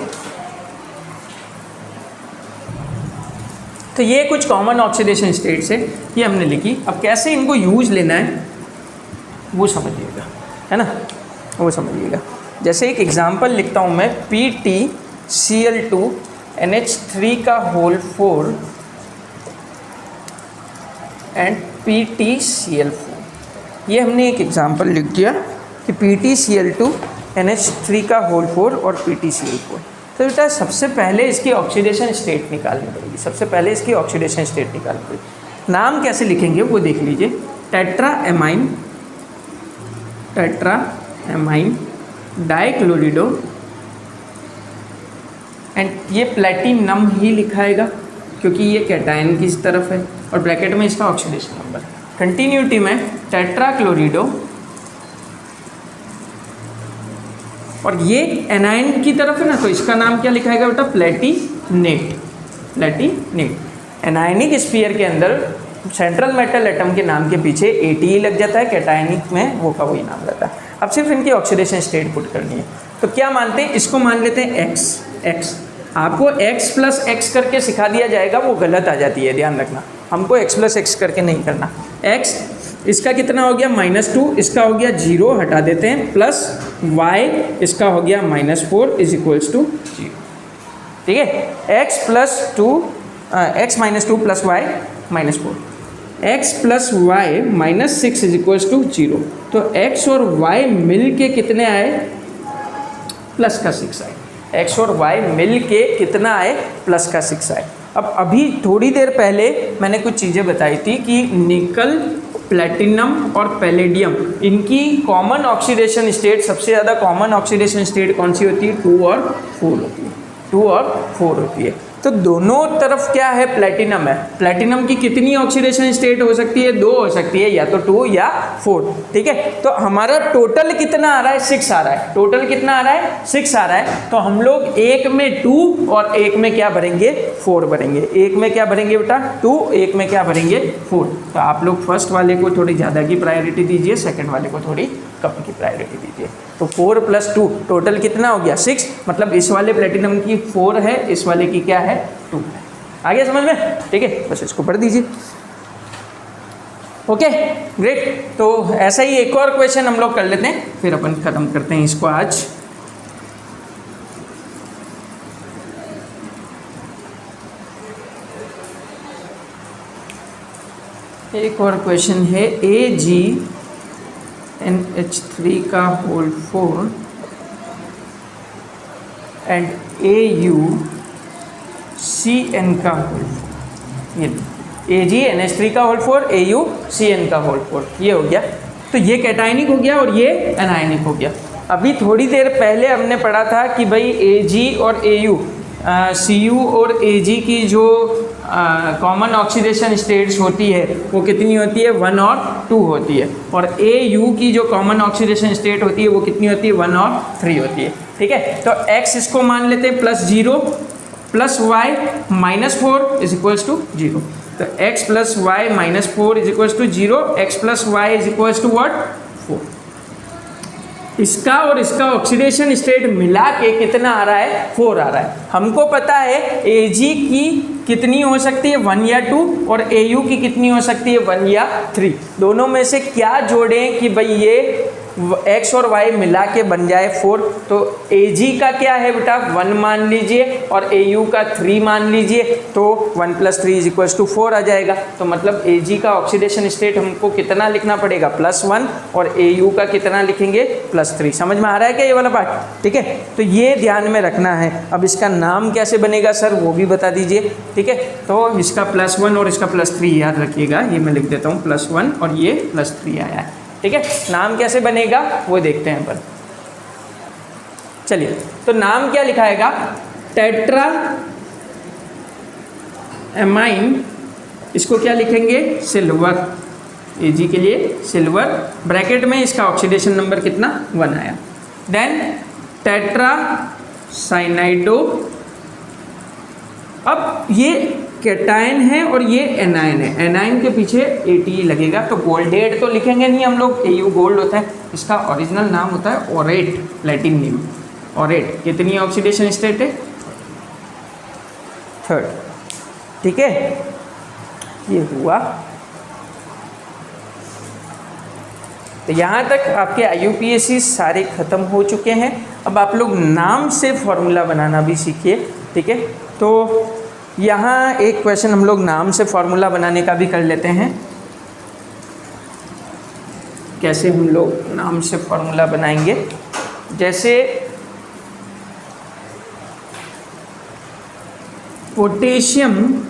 तो ये कुछ कॉमन ऑक्सीडेशन स्टेट्स है, ये हमने लिखी। अब कैसे इनको यूज लेना है वो समझिएगा, है ना, वो समझिएगा। जैसे एक एग्जांपल लिखता हूँ मैं, PtCl2 NH3 का होल 4 एंड PtCl4। ये हमने एक एग्जांपल लिख दिया कि PtCl2 NH3 का होल 4 और PtCl4। तो बेटा सबसे पहले इसकी ऑक्सीडेशन स्टेट निकालनी पड़ेगी, सबसे पहले इसकी ऑक्सीडेशन स्टेट निकालनी पड़ेगी। नाम कैसे लिखेंगे वो देख लीजिए। टेट्राएमाइन डाइक्लोरिडो, एंड ये प्लेटिनम ही लिखाएगा क्योंकि ये कैटायन की तरफ है, और ब्रैकेट में इसका ऑक्सीडेशन नंबर। कंटिन्यूटी में टेट्राक्लोरिडो, और ये एनायन की तरफ है ना, तो इसका नाम क्या लिखाएगा बेटा? प्लेटिनेट। एनायनिक स्फीयर के अंदर सेंट्रल मेटल एटम के नाम के पीछे ATE लग जाता है, कैटायनिक में वो का वही नाम रहता है। अब सिर्फ इनकी ऑक्सीडेशन स्टेट पुट करनी है। तो क्या मानते हैं, इसको मान लेते हैं x। आपको x + x करके सिखा दिया जाएगा, वो गलत आ जाती है, ध्यान रखना। हमको x + x करके नहीं करना। x इसका कितना हो गया? -2, इसका हो गया 0, हटा देते हैं, प्लस y इसका हो गया -4 इज इक्वल्स टू 0। ठीक है, x - 2 plus y -4, x + y -6 is equals to 0। तो x और y मिल के कितने आए? प्लस का 6 आए। x और y मिल के कितना आए? प्लस का 6 आए। अब अभी थोड़ी देर पहले मैंने कुछ चीज़ें बताई थी कि निकल, प्लेटिनम और पैलेडियम, इनकी कॉमन ऑक्सीडेशन स्टेट, सबसे ज़्यादा कॉमन ऑक्सीडेशन स्टेट कौन सी होती है? 2 और 4 होती है। 2 और 4 होती है। तो दोनों तरफ क्या है, प्लेटिनम है। प्लेटिनम की कितनी ऑक्सीडेशन स्टेट हो सकती है, 2 हो सकती है, या तो 2 या 4, ठीक है। तो हमारा टोटल कितना आ रहा है, 6 आ रहा है। टोटल कितना आ रहा है, 6 आ रहा है। तो हम लोग एक में 2 और एक में क्या भरेंगे, 4 भरेंगे। एक में क्या भरेंगे बेटा, 2, एक में क्या भरेंगे, 4। तो आप लोग फर्स्ट वाले को थोड़ी ज़्यादा की प्रायोरिटी दीजिए, सेकंड वाले को थोड़ी कम की प्रायोरिटी दीजिए। तो 4 + 2 टोटल कितना हो गया, 6। मतलब इस वाले प्लेटिनम की 4 है, इस वाले की क्या है, 2 है। आ गया समझ में, ठीक है। बस इसको पढ़ दीजिए। Okay great. तो ऐसा ही एक और क्वेश्चन हम लोग कर लेते हैं, फिर अपन खत्म करते हैं इसको आज। एक और क्वेश्चन है, AgNH3 का होल 4 एंड AuCN का होल 4। ये AgNH3 का होल 4, AuCN का होल 4, ये हो गया। तो ये कैटायनिक हो गया और ये एनायनिक हो गया। अभी थोड़ी देर पहले हमने पढ़ा था कि भाई Ag और Au, Cu और Ag की जो कॉमन ऑक्सीडेशन स्टेट्स होती है वो कितनी होती है, 1 और 2 होती है। और Au की जो कॉमन ऑक्सीडेशन स्टेट होती है वो कितनी होती है, 1 और 3 होती है, ठीक है। तो x इसको मान लेते हैं +0 + y -4 इज इक्वल्स टू 0। तो x + y -4 is equals to 0, x + y is equals to what, 4। इसका और इसका ऑक्सीडेशन स्टेट मिला के कितना आ रहा है, 4 आ रहा है। हमको पता है Ag की कितनी हो सकती है, 1 या 2, और Au की कितनी हो सकती है, 1 या 3। दोनों में से क्या जोड़ें कि भाई ये x और y मिला के बन जाए 4। तो Ag का क्या है बेटा, 1 मान लीजिए, और Au का 3 मान लीजिए। तो 1 + 3 = 4 आ जाएगा। तो मतलब Ag का ऑक्सीडेशन स्टेट हमको कितना लिखना पड़ेगा, +1, और Au का कितना लिखेंगे, +3। समझ में आ रहा है क्या ये वाला पार्ट, ठीक है। तो ये ध्यान में रखना है। अब इसका नाम कैसे बनेगा सर, वो भी बता दीजिए, ठीक है। तो इसका +1 और इसका +3 याद रखिएगा, ये मैं लिख देता हूँ, +1 और ये +3 आया है, ठीक है। नाम कैसे बनेगा वो देखते हैं अपन। चलिए, तो नाम क्या लिखाएगा, टेट्रा एमाइन, इसको क्या लिखेंगे, सिल्वर। Ag के लिए सिल्वर, ब्रैकेट में इसका ऑक्सीडेशन नंबर कितना, 1 आया। Then tetra cyanido. अब ये कैटायन है और ये एनायन है, एनायन के पीछे ATE लगेगा। तो गोल्डेट तो लिखेंगे नहीं हम लोग, Au गोल्ड होता है, इसका ओरिजिनल नाम होता है ओरेट, लैटिन नेम ओरेट। कितनी ऑक्सीडेशन स्टेट है, 3rd, ठीक है। ये हुआ। तो यहाँ तक आपके IUPAC सारे ख़त्म हो चुके हैं। अब आप लोग नाम से फॉर्मूला बनाना भी सीखिए, ठीक है। तो यहाँ एक क्वेश्चन हम लोग नाम से फॉर्मूला बनाने का भी कर लेते हैं। कैसे हम लोग नाम से फॉर्मूला बनाएंगे, जैसे पोटेशियम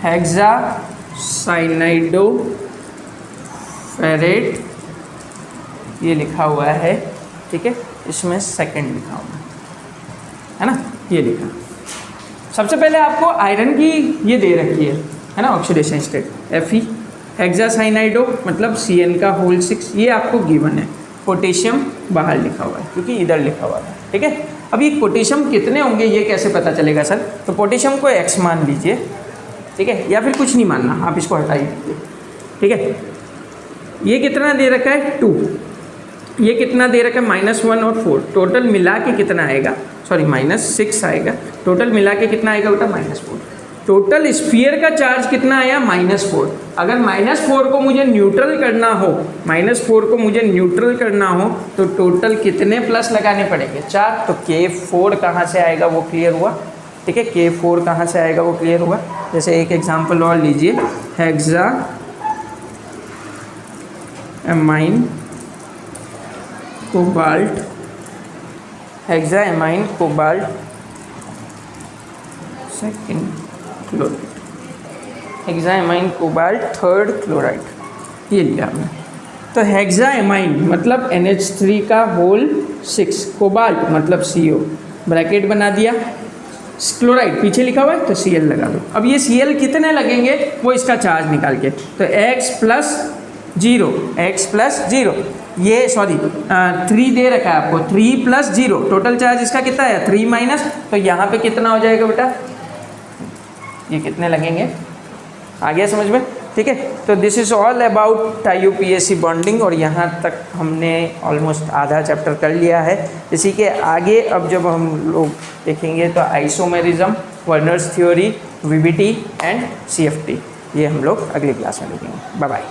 हेक्सासाइनाइडो फेरेट, ये लिखा हुआ है, ठीक है। इसमें सेकंड लिखा हुआ है ना, ये लिखा। सबसे पहले आपको आयरन की ये दे रखी है ना, ऑक्सीडेशन स्टेट Fe, हेक्सासाइनाइडो मतलब Cn का होल 6, ये आपको गिवन है। पोटेशियम बाहर लिखा हुआ है क्योंकि इधर लिखा हुआ है, ठीक है। अब ये पोटेशियम कितने होंगे ये कैसे पता चलेगा सर, तो पोटेशियम को x मान लीजिए, ठीक है, या फिर कुछ नहीं मानना, आप इसको हटा ही दीजिए, ठीक है। ये कितना दे रखा है, 2, ये कितना दे रखा है, -1 और 4, टोटल मिला के कितना आएगा, सॉरी -6 आएगा। टोटल मिला के कितना आएगा बेटा, -4। टोटल स्फीयर का चार्ज कितना आया, -4। अगर -4 को मुझे न्यूट्रल करना हो, -4 को मुझे न्यूट्रल करना हो तो टोटल कितने प्लस लगाने पड़ेंगे, 4। तो K4 कहाँ से आएगा वो क्लियर हुआ, ठीक है। K4 कहाँ से आएगा वो क्लियर हुआ। जैसे एक एग्जांपल और लीजिए, hexa amine cobalt, hexa amine cobalt second chloride, hexa amine cobalt 3rd chloride, ये लिया हमने। तो हेक्सा एमाइन मतलब NH3 का होल 6, कोबाल्ट मतलब CO, ब्रैकेट बना दिया, क्लोराइड पीछे लिखा हुआ है तो Cl लगा दो। अब ये Cl कितने लगेंगे वो इसका चार्ज निकाल के, तो x प्लस जीरो, ये सॉरी 3 दे रखा है आपको, 3 प्लस 0, टोटल चार्ज इसका कितना है 3 माइनस, तो यहाँ पे कितना हो जाएगा बेटा, ये कितने लगेंगे, आ गया समझ में, ठीक है। तो this is all about IUPAC bonding, और यहाँ तक हमने ऑलमोस्ट आधा चैप्टर कर लिया है। इसी के आगे अब जब हम लोग देखेंगे तो isomerism, Werner's theory, VBT and CFT, ये हम लोग अगली क्लास में देखेंगे। Bye bye.